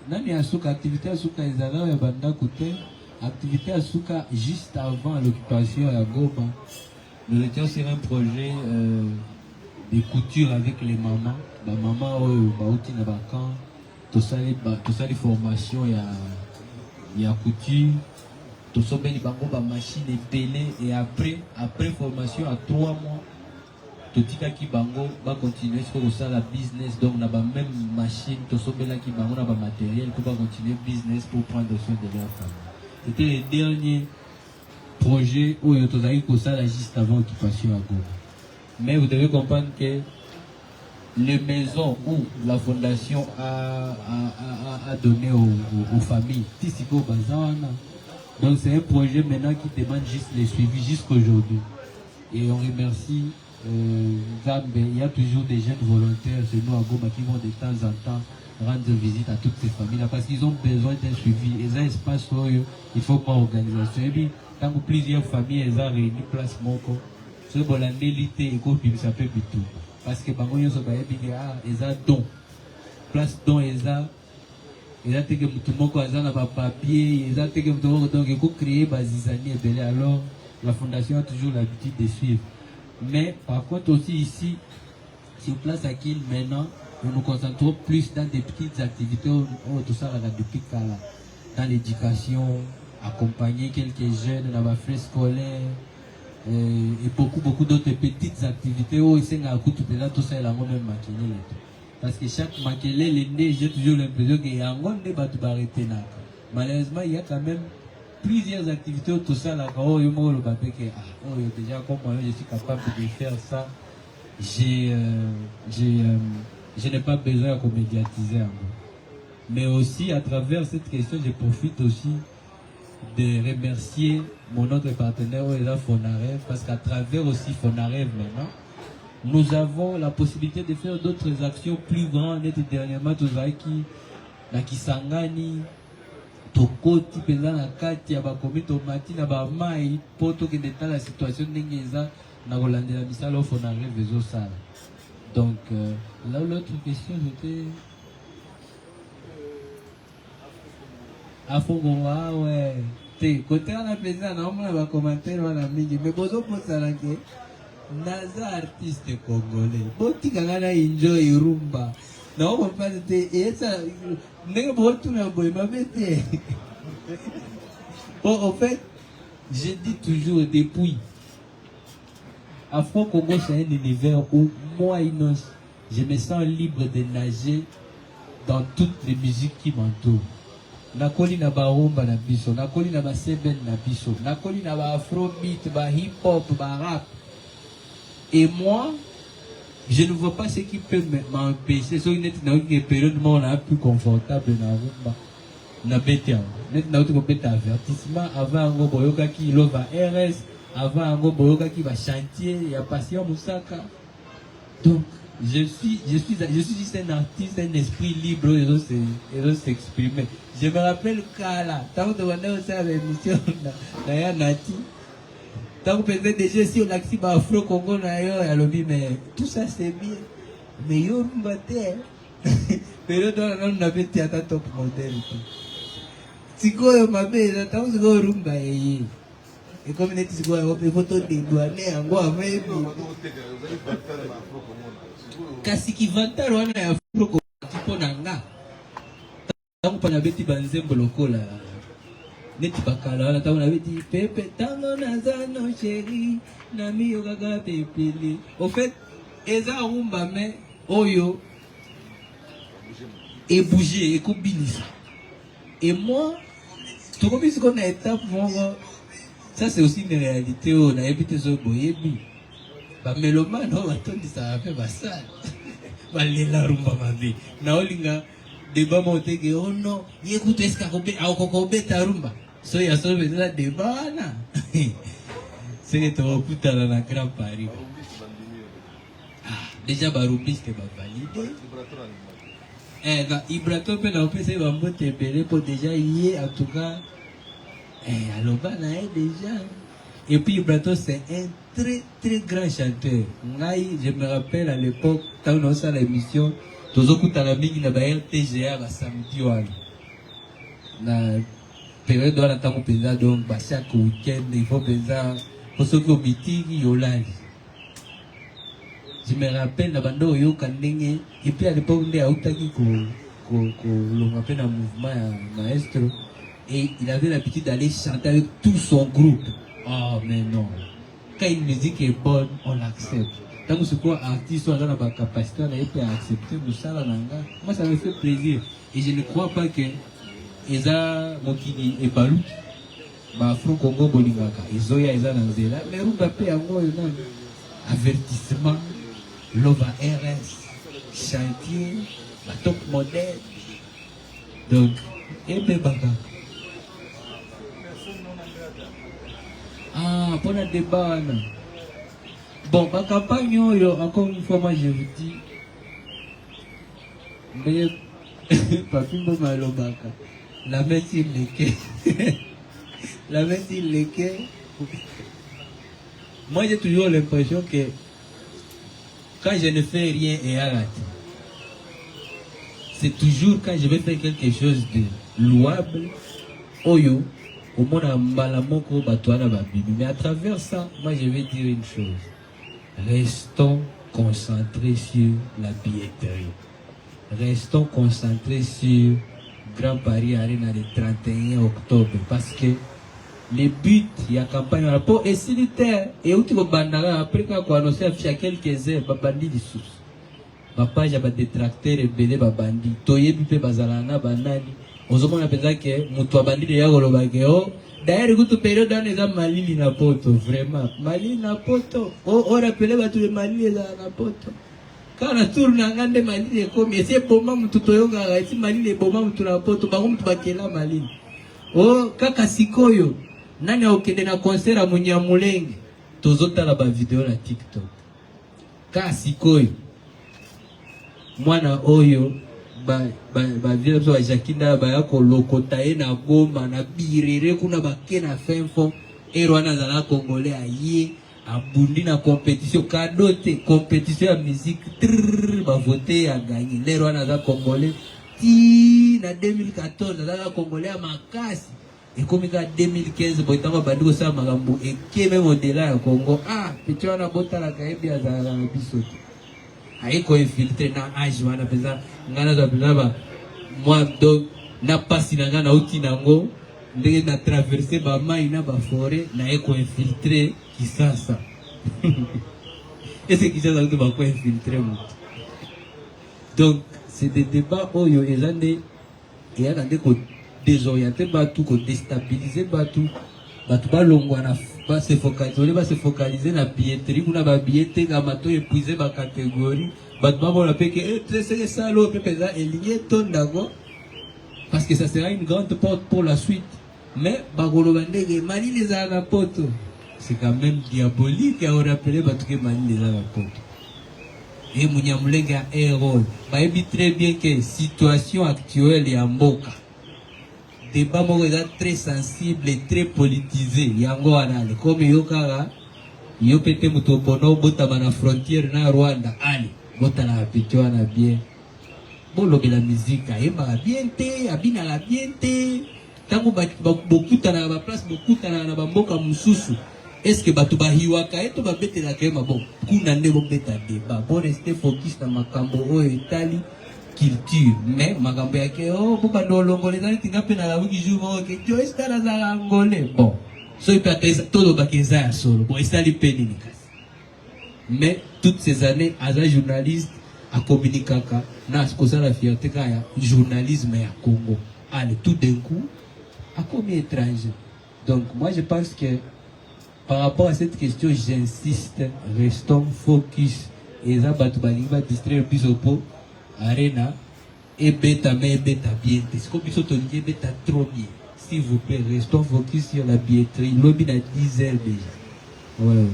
nani asuka activité asuka ezala ya banda côté activité asuka juste avant l'occupation à Goma. Nous étions sur un projet de couture avec les mamans. La maman bauti na bakan, tout ça les formations il y a couture, tout ça ben bango ba machine et télé et après formation à 3 mois. Tout tika ki bango va continuer sur ça la business donc na ba même machine tout ça ben là ki bango na ba matériel pour pas continuer business pour prendre soin de leur famille. C'était le dernier projet où il y a ça juste avant l'occupation à Goma. Mais vous devez comprendre que les maisons où la fondation a donné aux familles, donc c'est un projet maintenant qui demande juste les suivis jusqu'aujourd'hui. Et on remercie Zambe, il y a toujours des jeunes volontaires chez nous à Goma qui vont de temps en temps rendre visite à toutes ces familles-là parce qu'ils ont besoin d'un suivi. Et ça, espace, il faut pas organisation. Et puis, tant que plusieurs familles, elles ont réuni place Moko, ce Bolandé l'été et qu'on ça peut tout. Parce que bango yo so ba yebi ah eza don. Place don eza te que tout moko aza na ba papier, eza te que tout moko donc il faut créer bazizani et belé alors la fondation a toujours l'habitude de suivre. Mais par contre aussi ici sur place à Kiel maintenant nous nous concentrons plus dans des petites activités tout ça là depuis Kala dans l'éducation, accompagner quelques jeunes dans ma frais scolaire et beaucoup d'autres petites activités où ils sont à coup tout ça là même maquiller parce que chaque maquiller l'année j'ai toujours l'impression qu'il y a un grand débat de arrêter là. Malheureusement il y a quand même plusieurs activités où tout ça là quand il me le papier que déjà comme moi je suis capable de faire ça je n'ai pas besoin de médiatiser mais aussi à travers cette question je profite aussi de remercier mon autre partenaire Fonarev parce qu'à travers aussi Fonarev maintenant nous avons la possibilité de faire d'autres actions plus grandes. Et dernièrement tous qui na Kisangani tokoti peza na kati ya bakomi tomati na ba mai poto ke dans la situation ndengeza na kolandela misala Fonarev ezo sala. Donc là l'autre question c'était Afongoa ouais te côté la pesa na on va commenter wana mingi mais bozo posala ke naza artiste congolais botika ngana enjoy rumba na on pas te esa ndenge botu na boy mabete bon en fait je dis toujours depuis Afro Congo c'est un univers où moi Inos je me sens libre de nager dans toutes les musiques qui m'entourent. Nakoli na ba rumba na biso, nakoli na ba seben na biso, nakoli na ba afrobeat, ba hip hop, ba rap. Et moi, je ne vois pas ce qui peut m'empêcher. C'est une période où on est plus confortable na rumba, na bétian. Net na autre bête avertissement avant ngo boyoka ki lova RS, avant ngo boyoka ki ba chantier, il y a Patient Moussaka. Donc je suis juste un artiste, un esprit libre et de s'exprimer. Je me rappelle Kala, tant que on a aussi l'émission d'ailleurs Nati, tant que peut-être déjà si on a actif Afro Congo d'ailleurs, mais tout ça c'est bien. Mais yo rumbaté, mais là on a fait théâtre top modèle. Si quoi ma belle, tant que go rumba et comme on dit quoi, on peut photo des douaniers en quoi mais kasi kivanta wana ya Afro tipo nanga tangu pana beti banzembo lokola neti bakala wana tangu na beti pepe tango nazano chéri na miyo gaga pepele au fait eza rumba mais oyo et bouger et kobilisa et moi tout comme ce qu'on a étape ça c'est aussi une réalité on a évité ce boyebi ba meloma no batondi ça fait basal balela rumba mabe na olinga débat monté que oh non yekuto eska kobe akokobeta rumba so ya so betela débat na c'est que tu puta na Grand Paris déjà ba rubiste ba validé na Ibrato pe na opese ba mbote belé pour déjà y en tout cas aloba na déjà. Et puis Ibrato c'est un très grand chanteur. Je me rappelle à l'époque, quand on a fait l'émission, Tozoku Talaming na ba RTGA ba samedi wana. Na période wana tango penza donc ba chaque week-end il faut penza pour ceux qui ont meeting yolali. Je me rappelle na bando yo kandenge et puis à l'époque on a outaki ko longa pe na mouvement ya maestro et il avait l'habitude d'aller chanter avec tout son groupe. Oh mais non. Quand une musique est bonne, on l'accepte. Tant que ce quoi artiste soit dans la capacité à accepter tout ça là, moi ça me fait plaisir. Et je ne crois pas que Eza Mokini et Balou, Afro Congo Bolingaka, Ezoya Eza Nanzela, mais Rumba Pe Ango Yonan, avertissement, Lova RS, chantier, la top modèle. Donc, Ebe Baka. Ah, pour le débat, non. Bon, ma campagne, encore une fois, moi je vous dis, mais Papi Malobaka, la messe, il l'est. La messe, il l'est. Moi, j'ai toujours l'impression que quand je ne fais rien et arrête, c'est toujours quand je vais faire quelque chose de louable, oyo, au monde malamoko batouana babibi. Mais à travers ça, moi je vais dire une chose. Restons concentrés sur la billetterie. Restons concentrés sur Grand Paris Arena le 31 octobre. Parce que les buts, il y a campagne rapport et solitaire. Et où tu vas bandara après quand on a annoncé à quelques heures, babandi di sous. Papa, j'ai des détracteurs et belé babandi. Toye bipe bazalana banani. Ozoko na penza que mutu abandi de yagolo bageo. D'ailleurs, écoute période dans les Malili na poto, vraiment. Malili na poto. On rappelait ba tous les Malili na poto. Quand on tourne en grande Malili comme c'est bomba mutu toyonga, c'est Malili bomba mutu na poto, ba mutu bakela Malili. Oh, kaka sikoyo. Nani okende na concert à Munyamulenge. Tozota la ba vidéo na TikTok. Kaka sikoyo. Mwana oyo ba vile so Jakinda ba yako lokota na goma na birere kuna bake na fenfo erwana za la congolais aye abundi na compétition kadote compétition ya musique ba voter a gagné l'erwana za congolais ti na 2014 za la congolais a makasi et comme ka 2015 boitanga bandiko sa makambo et ke même au-delà ya Congo petit wana botala kaebi za bisoto haiko infiltré na âge wana pesa ngana za pesa moi donc na pasi na ngana uti nango ndenge na traverser ba mai na ba forêt na eko infiltré kisasa est-ce que kisasa tu ba ko infiltré mutu donc c'est des débats oyo ezande et ya ndé ko désorienter batu ko déstabiliser batu ba longwa na ba se focaliser na billetterie kuna ba billetterie ga mato épuiser ba catégorie ba la peke c'est ça l'eau pepe za eligné ton dago parce que ça sera une grande porte pour la suite mais ba golobandege mali les a la poto c'est quand même diabolique à rappeler ba tout que mali les a la poto et Munyamulenge a un rôle ba ebi très bien que situation actuelle ya mboka débat moko eza très sensible et très politisé yango wana ale comme yokara yo pete muto bono botama na frontière na Rwanda ale botala apeti wana bien bolobi la musique ayeba bien te abina la bien te tango bokutana na ba place bokutana na ba mboka mususu est-ce que batu bahiwaka eto babetela kema bon kuna nde bobeta débat bon rester focus na makambo oyo etali culture mais makambo yake buka nolongole zali tingape na la wiki jour que tu es dans la angolais bon so il peut être todo bakeza ya solo bon estali penini kasi mais toutes ces années as un journaliste a communiqué na kosa la fierté kaya journalisme ya Congo allez tout d'un coup a commis étranger donc moi je pense que par rapport à cette question j'insiste restons focus et ça batu balingi ba distraire bisopo Arena et bêta mais bêta bien c'est comme ils sont tolingi bêta trop bien s'il vous plaît restons focus sur la billetterie lobby na 10 heures déjà ouais.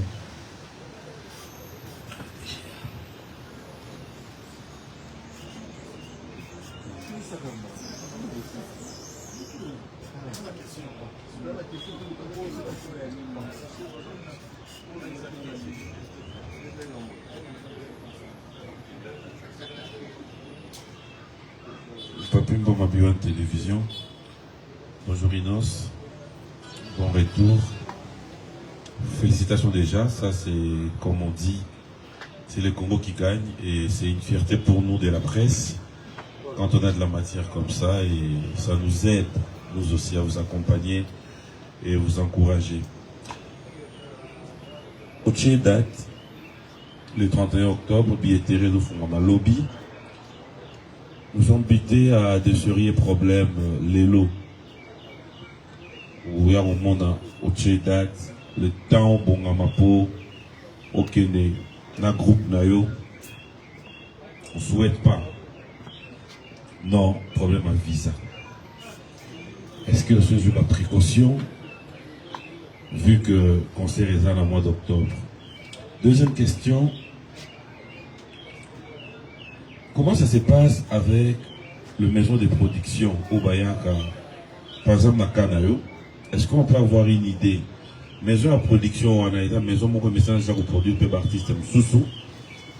Papimbo Mabiwan Télévision. Bonjour Inos. Bon retour. Félicitations déjà. Ça c'est comme on dit, c'est le Congo qui gagne et c'est une fierté pour nous de la presse quand on a de la matière comme ça et ça nous aide nous aussi à vous accompagner et vous encourager. Autre date, le 31 octobre, billetterie de Fumana Lobby. Nous sommes butés à de sérieux problèmes, les lots. Où il y a un moment, autre date, le temps, bon, à ma peau, au Kenya, na groupe Nayo, on ne souhaite pas. Non, problème à visa. Est-ce que ce jour la précaution, vu que concert est dans le mois d'octobre? Deuxième question, comment ça se passe avec le maison de production au Bayaka, par exemple à Kanayo? Est-ce qu'on peut avoir une idée maison à production on a été maison moko message ça produire peu artiste Moussou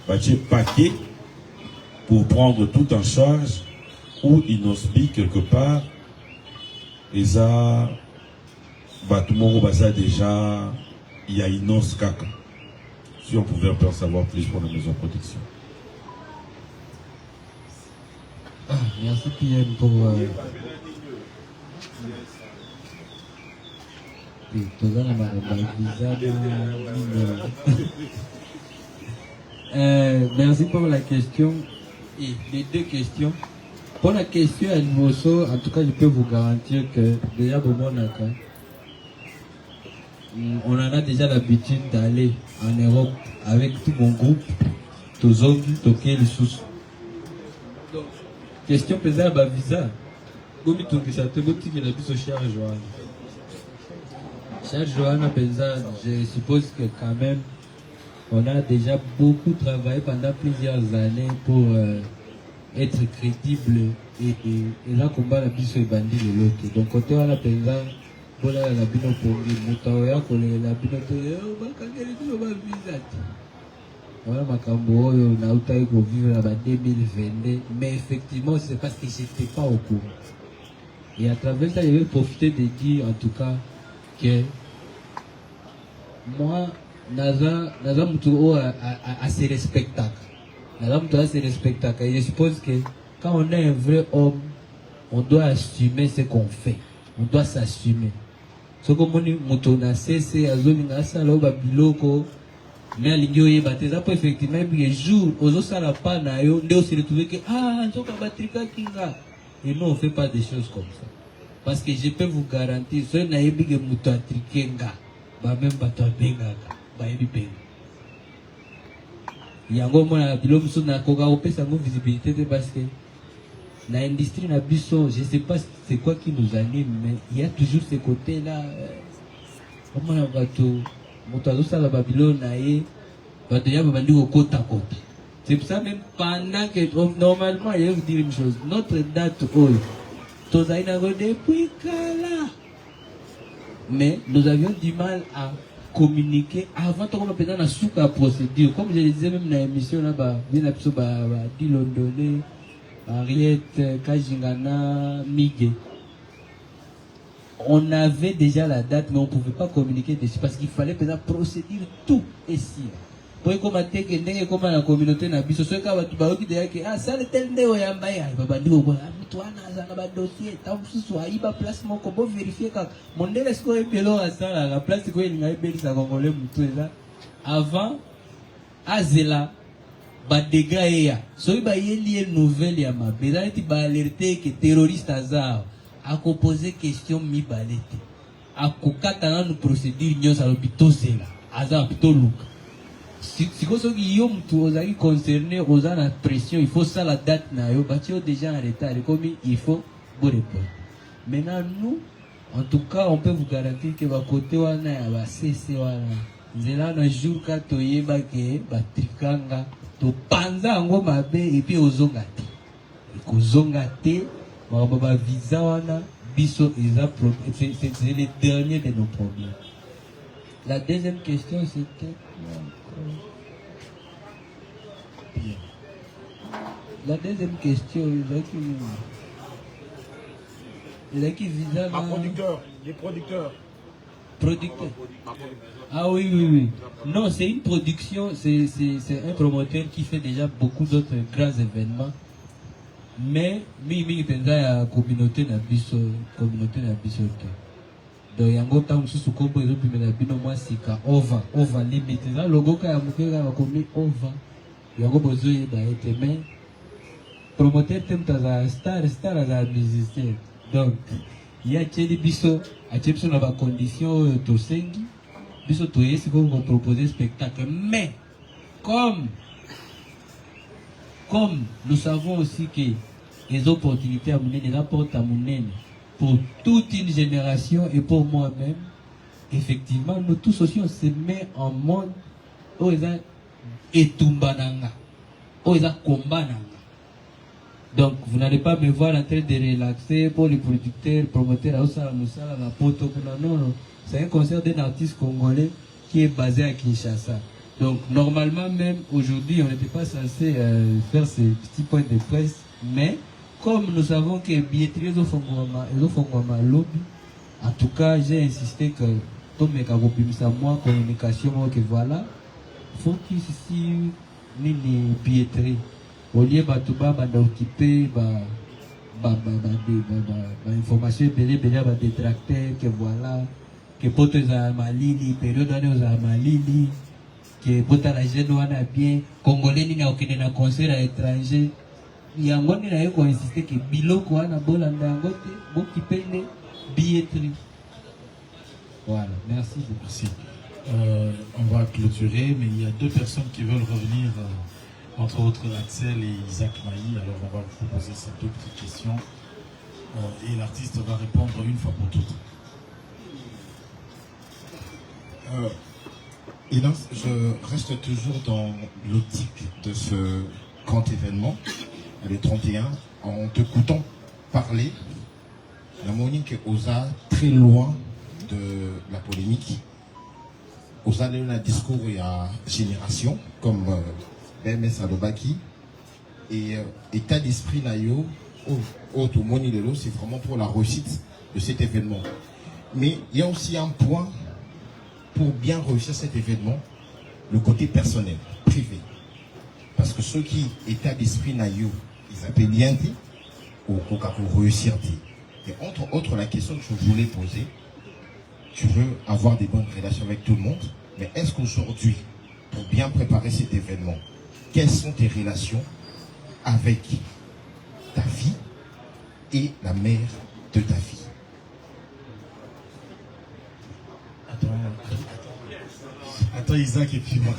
bâti paquet pour prendre tout en charge ou Inosbi quelque part et ça tout le monde baza déjà il y a Inos Kaka. Si on pouvait un peu en savoir plus pour la maison de production. Merci PM pour merci pour la question et les deux questions. Pour la question à Mosso, en tout cas, je peux vous garantir que déjà pour mon cas, on en a déjà l'habitude d'aller en Europe avec tout mon groupe, tous autres, toquer les sous. Donc, question pesable à visa. Comme tu dis ça, tu veux que la puisse au Charles Joanna. Charles Joanna, je suppose que quand même, on a déjà beaucoup travaillé pendant plusieurs années pour être crédible et là, combat la puisse au bandit de l'autre. Donc, côté on a pesant. Voilà la bino pour Moutaoya, la bino voilà ma cambo, on a eu pour vivre là-bas 2022, mais effectivement, c'est parce que j'étais pas au courant. Et à travers ça, je vais profiter de dire en tout cas que moi, Naza Moutou a ses respectables. Naza Moutou a ses respectables. Et je suppose que quand on est un vrai homme, on doit assumer ce qu'on fait. On doit s'assumer. Ce que mon a cessé à zone nasalo babiloko mais alingio ye bateza pour effectivement un jour aux autres ça la pas na yo ndio se retrouver que nzoka batrika kinga et non on fait pas des choses comme ça parce que je peux vous garantir ce na yebi que muto atrikenga ba même bato benga ba yebi benga yango mona biloko so na koka opesa ngo visibilité parce que dans l'industrie, je ne sais pas c'est quoi qui nous anime, mais il y a toujours ce côté-là. Comment on va tout ça la Babylone, c'est pour ça même pendant que normalement, il y a vous dire une chose. Notre date, depuis mais nous avions du mal à communiquer avant qu'on ait dans la procédure. Comme je le disais même dans l'émission là-bas, Henriette, Kajingana, Miguel. On avait déjà la date, mais on ne pouvait pas communiquer dessus parce qu'il fallait procéder tout ici. Pour commenter que comme la communauté n'a pas ce cas, tu vas dire que ça le tel de oyambaya, il va dire toi na dossier, tant que ce soit il va place mon combo vérifier quand mon délai score est bello à ça la place que il n'a pas ça congolais mutu là avant azela ba dégâts ya so il va y lier nouvelle ya ma beza ti ba alerter que terroriste azar a composé question mi balete a kokata na nous procédure nyonso alobito zela azar plutôt look si vous êtes concerné aux la pression, il faut ça la date na yo bâti déjà en retard comme il faut vous répondre. Maintenant nous, en tout cas, on peut vous garantir que va côté wana va cesser wana. Zela na jour ka toyeba ke ba trikanga to panza ngo mabe et puis ozonga te. Kozonga te, ba visa wana biso c'est le dernier de nos problèmes. La deuxième question c'était bien. La deuxième question, il a qui visa les producteurs. Producteur. Ah oui. Non, c'est une production, c'est un promoteur qui fait déjà beaucoup d'autres grands événements. Mais, il y a la communauté na biso. Donc yango tangu susu kombo ezo pimela bino mwasika over limite na logo ka ya mukega bakomi over yango bozo yeba ete mais promoteur temta za star za musicien donc ya cheli biso a biso na ba condition to sengi biso to yesi ko proposer spectacle mais comme nous savons aussi que les opportunités à monene rapportent à monene pour toute une génération et pour moi-même, effectivement, nous tous aussi, on se met en mode où ils ont etumbananga, où ils ont combananga. Donc, vous n'allez pas me voir en train de relaxer pour les producteurs, promoteurs, non, non. C'est un concert d'un artiste congolais qui est basé à Kinshasa. Donc, normalement, même aujourd'hui, on n'était pas censé faire ces petits points de presse, mais comme nous savons que billetterie lobby, en tout cas, j'ai insisté que tout mes moi communication, que voilà, faut qu'il ici ni billetterie. Au lieu de occuper information détracteur que voilà, que poto za malili, période za malili, que poto la jeune wana bien, congolais ni na okende na concert à étranger. Yango ni na yeko insister que biloko wana bolanda yango te, bokipe les billetterie. Voilà, merci. Merci. On va clôturer, mais il y a deux personnes qui veulent revenir, entre autres Axel et Isaac Maï. Alors on va vous poser ces deux petites questions et l'artiste va répondre une fois pour toutes. Inos, je reste toujours dans l'optique de ce grand événement, le 31, en t'écoutant parler. La Monique osa très loin de la polémique. Osa un discours il y a génération, comme BMS Alobaki. Et état d'esprit naïo, tout monde c'est vraiment pour la réussite de cet événement. Mais il y a aussi un point pour bien réussir cet événement, le côté personnel, privé. Parce que ceux qui état d'esprit naïo, ils appellent bien dit, ou pour réussir dit. Et entre autres, la question que je voulais poser, tu veux avoir des bonnes relations avec tout le monde, mais est-ce qu'aujourd'hui, pour bien préparer cet événement, quelles sont tes relations avec ta fille et la mère de ta fille? Attends Isaac et puis moi.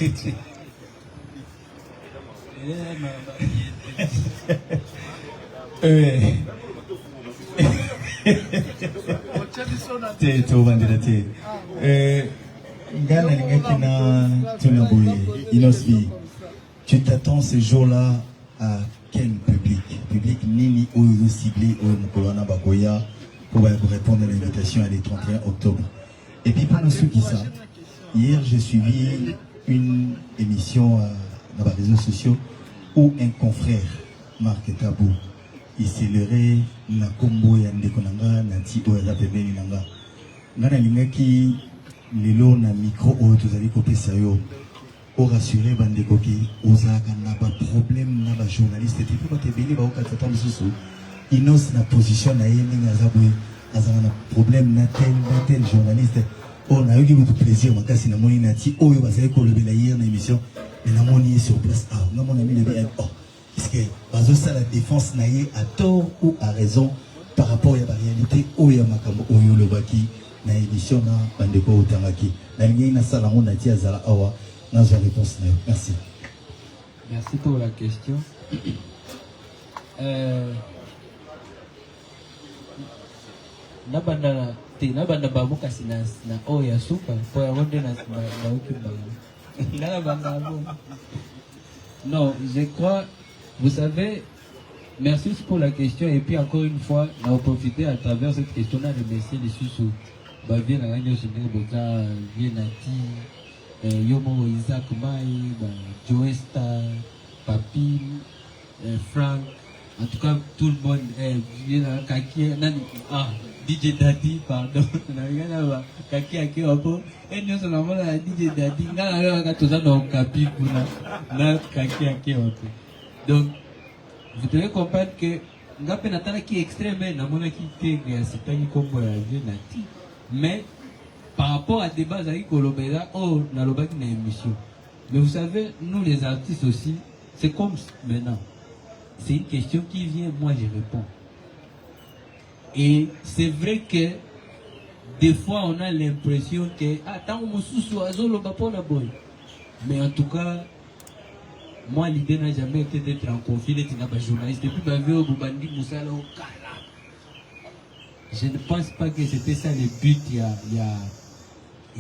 Tu t'attends ce jour-là à quel public? Public nini ou ciblé ou Mukolana Bagoya pour répondre à l'invitation à les 31 octobre. Et puis pour ceux qui savent, hier j'ai suivi une émission dans les réseaux sociaux où un confrère, Marc Tabou, il célébrait la combo ya ndekonanga na ti oya pembeni nanga. Ngana lingaki lelo na micro o tozali kopesa yo o rassurer bandeko ki ozaka na ba problème na ba journaliste et puis ba tebeli ba okatata mususu inos na position na yene ngazaboy azana na problème na tel journaliste on a eu du plaisir makasi na moni na ti oyo bazali ko lobela hier na émission mais na moni sur place ah na mon ami le bien oh est-ce que bazo ça la défense naie à tort ou à raison par rapport à la réalité oyo makambo oyo lobaki na émission na bandeko utangaki na lingi na sala on a dit azala awa na za réponse na. Merci. Merci pour la question. Nabanda babuka sina na oya super pour rendre na non, je crois, vous savez, merci pour la question et puis encore une fois, on a profité à travers cette question-là de remercier les sous bien la radio Boka, Vienati, Yomo Isaac Mai, Joesta, Papi, Frank, en tout cas tout le monde, Kaki, DJ Daddy, pardon, Kaki Aki Opo, et nous sommes là, DJ Daddy, donc, vous devez comprendre que Ngapé Natana qui est extrême, mais par rapport à des bases avec Kolobeda, oh, Naloba qui n'a émission. Mais vous savez, nous les artistes aussi, c'est comme maintenant. C'est une question qui vient, moi je réponds. Et c'est vrai que des fois on a l'impression que attends mon sous azolo bapona boy. Mais en tout cas, moi l'idée n'a jamais été d'être en conflit avec un journaliste. Depuis ma vie au Boubandi Moussala au Kala. Je ne pense pas que c'était ça le but, il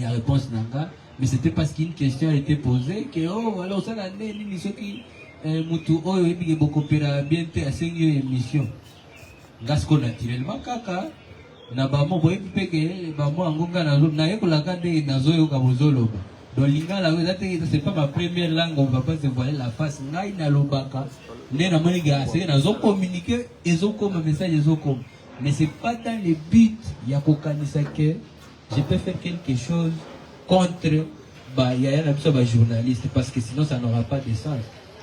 y a réponse nanga. Mais c'était parce qu'une question a été posée que oh alors ça l'année ni ceux qui mutu oyo ebike bokopera bien te asengi yo émission ngasko naturellement kaka na bamo boyebi peke bamo yango nga nayekolaka ndenge nazoyoka bozoloba donc lingala oyo eza te c'est pas ma première langue on va pas se voiler la face ngai nalobaka nde namoni gaseke nazocommuniquer ezokoma message ezokoma mais c'est pas dans le but ya kokanisa que je peux faire quelque chose contre yaya na biso bajournaliste parce que sinon ça n'aura pas de sens.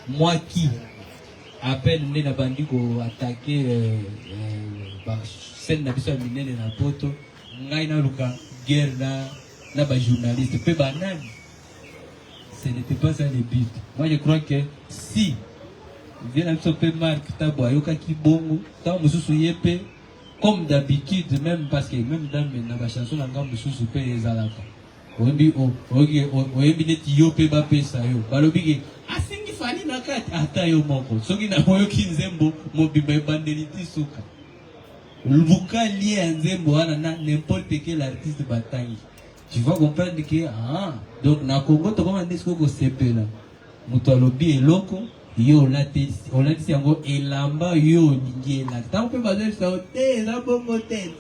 Moi qui appelle nde na bandi koattaquer scène na biso ya minene na poto ngai naluka guerre na bajournaliste mpe banani. Ce n'était pas ça le but. Moi je crois que si vient na biso mpe Marc Tabo ayokaki bongo ntango mosusu ye mpe comme d'habitude même parce que même dans na bachanson na ngambo mosusu mpe ezalaka oyembi neti yo mpe bapesa yo balobi ke asengi fali na kati ata yo moko soki na oyoki nzembo mobimba ebandeli ti suka luka lie ya nzembo wana na n'importe quel artiste batangi. Tu vas comprendre que donc na Congo tokoma nde siko kosepela moto alobi eloko yo olatisi yango elamba yo olingi elaka ntango mpe bazoyebisa yo te eza bongo te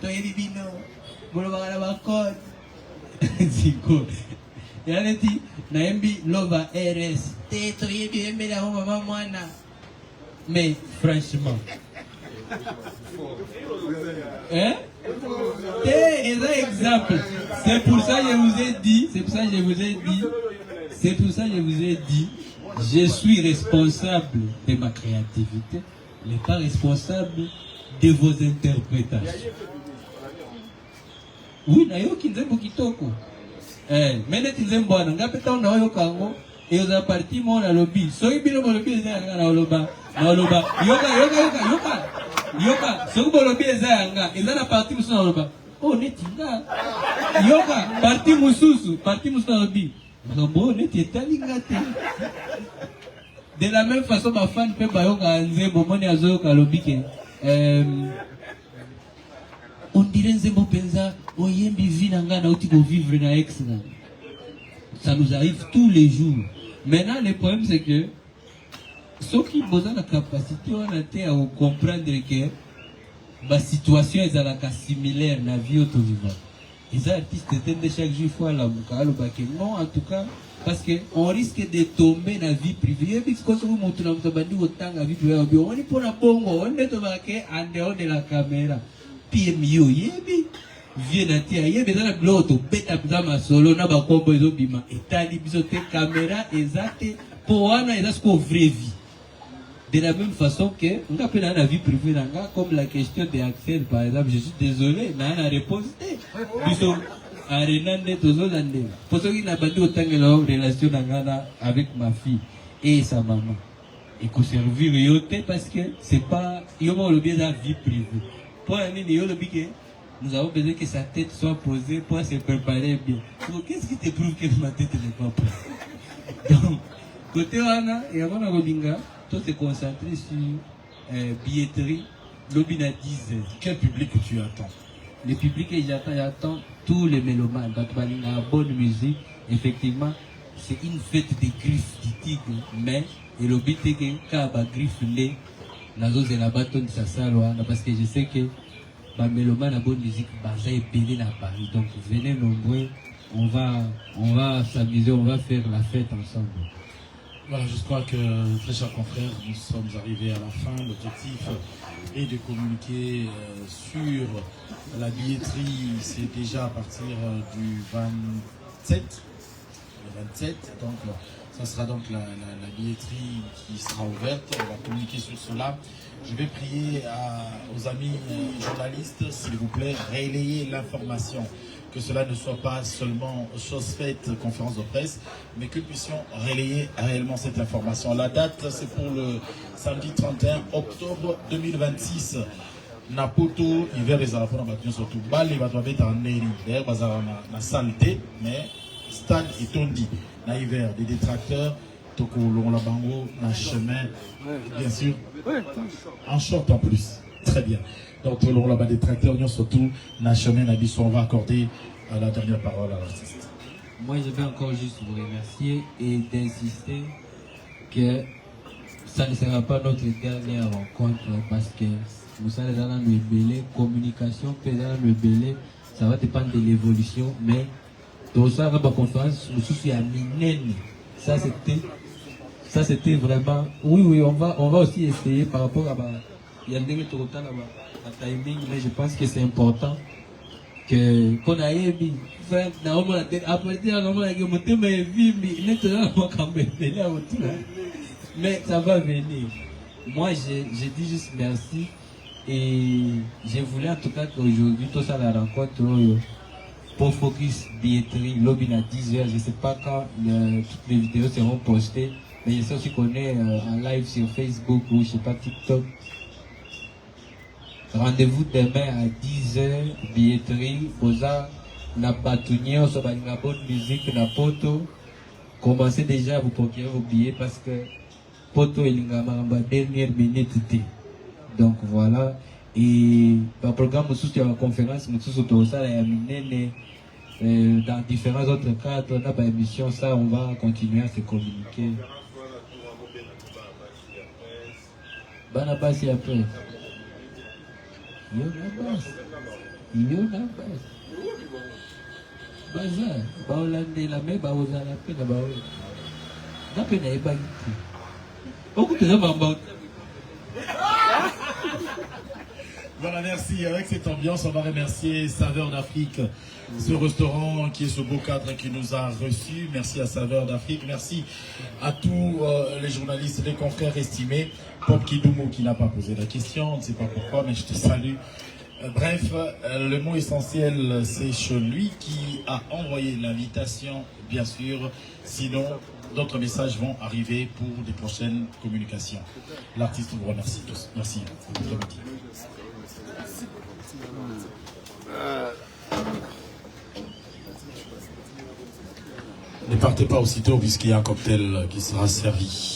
toyebi bino bolobaka na bakode ziko ya neti nayembi loba rs te toyebi yembeli yango mama mwana mais franchement exemple. C'est pour ça que je vous ai dit, je suis responsable de ma créativité, mais pas responsable de vos interprétations. Oui, na yo kinzembo kitoko. Mene tinzembo na ngapeta ona yo kango et aux parti mon na lobby. Soki bino mo lobby za na loba. Na loba. Yoka. Soki bo lobby za nga. Eza na parti musu na loba. Oh netinga. Yoka parti mususu na lobby. Ngabo neti etali ngate. De la même façon ma fan pe ba yoka nzembo moni azo ka lobby ke on dirait nzembo penza oyembi vi na nga na uti ko vivre na ex na. Ça nous arrive tous les jours. Maintenant le problème c'est que ceux qui ont la capacité on a été à comprendre que la situation est similaire na vie auto vivant. Les artistes étaient chaque jour fois la mukalo non en tout cas parce que on risque de tomber dans la vie privée parce que si vous montrez na mtabandi autant la vie privée on est pour la bongo on est en dehors de la caméra. PMU yebi viens tia yebi dans la bloto beta pizama solo na ba kombo ezo bima etali biso te caméra exacte pour wana eza ko vraie vie. De la même façon que on appelle la vie privée nanga comme la question de Axel par exemple, je suis désolé na la réponse biso arenande tozolande pour ceux qui n'a pas dit autant que la relation nanga avec ma fille et sa maman et qu'on servir yote parce que c'est pas yomo le bien la vie privée. Pour un nous avons besoin que sa tête soit posée pour se préparer bien. Donc, qu'est-ce qui te prouve que ma tête n'est pas prête? Donc, côté Wana et avant la Robinga, tout se concentrer sur billetterie, l'obina 10. Quel public que tu attends? Le public que j'attends tous les mélomanes. Donc, la bonne musique, effectivement, c'est une fête des griffes du tigre, mais et le but est que quand la griffe l'est, c'est la bâtonne de sa salle, parce que je sais que les mélomanes la bonne musique, ça est belé à Paris. Donc venez nombreux, on va s'amuser, on va faire la fête ensemble. Voilà, je crois que, très chers confrères, nous sommes arrivés à la fin. L'objectif est de communiquer sur la billetterie. C'est déjà à partir du 27. Le 27, donc ça sera donc la billetterie qui sera ouverte. On va communiquer sur cela. Je vais prier aux amis journalistes, s'il vous plaît, relayer l'information. Que cela ne soit pas seulement chose faite, conférence de presse, mais que nous puissions relayer réellement cette information. La date, c'est pour le samedi 31 octobre 2026. Napoto, hiver les enfants dans la surtout. Bali va tomber en Neri. D'ailleurs, na saleté, mais stade est tondi. Na hiver, des détracteurs, toko long la bango, na chemin, bien sûr, en short en plus. Très bien. Donc, tout le long là-bas des tracteurs, surtout, na chemin, na biso, on va accorder la dernière parole à l'artiste. Moi, je vais encore juste vous remercier et d'insister que ça ne sera pas notre dernière rencontre parce que nous allons dans le belé, communication, dans le belé, ça va dépendre de l'évolution, mais dans ça, la conférence, nous sommes à Minene. Ça c'était vraiment. Oui, on va aussi essayer par rapport à il y a des timing, mais je pense que c'est important que qu'on aille faire normalement après mais ça va venir. Moi j'ai dit juste merci et je voulais en tout cas qu'aujourd'hui tout ça la rencontre pour Focus Billetterie lobby à 10h. Je sais pas quand toutes les vidéos seront postées, mais je sais aussi qu'on est en live sur Facebook ou je sais pas TikTok. Rendez-vous demain à 10h, billetterie, Oza, na batounier, on se bat une bonne musique, na poto. Commencez déjà à vous procurer vos billets parce que poto est la dernière minute. Donc voilà. Et le programme, nous sommes en conférence, nous sommes au ça, dans différents autres cadres, on a une émission, ça, on va continuer à se communiquer. Banabasi après. Yonabas. Bazar. Baolande la me baoza la pe na bao. Na pe na eba iti. Okutu na bamba. Voilà, merci. Avec cette ambiance, on va remercier Saveur d'Afrique, ce restaurant qui est ce beau cadre qui nous a reçus. Merci à Saveur d'Afrique. Merci à tous les journalistes, les confrères estimés. Pop Kidumo qui n'a pas posé la question, on ne sait pas pourquoi, mais je te salue. Bref, le mot essentiel, c'est celui qui a envoyé l'invitation, bien sûr. Sinon, d'autres messages vont arriver pour des prochaines communications. L'artiste vous remercie tous. Merci. Ne partez pas aussitôt puisqu'il y a un cocktail qui sera servi.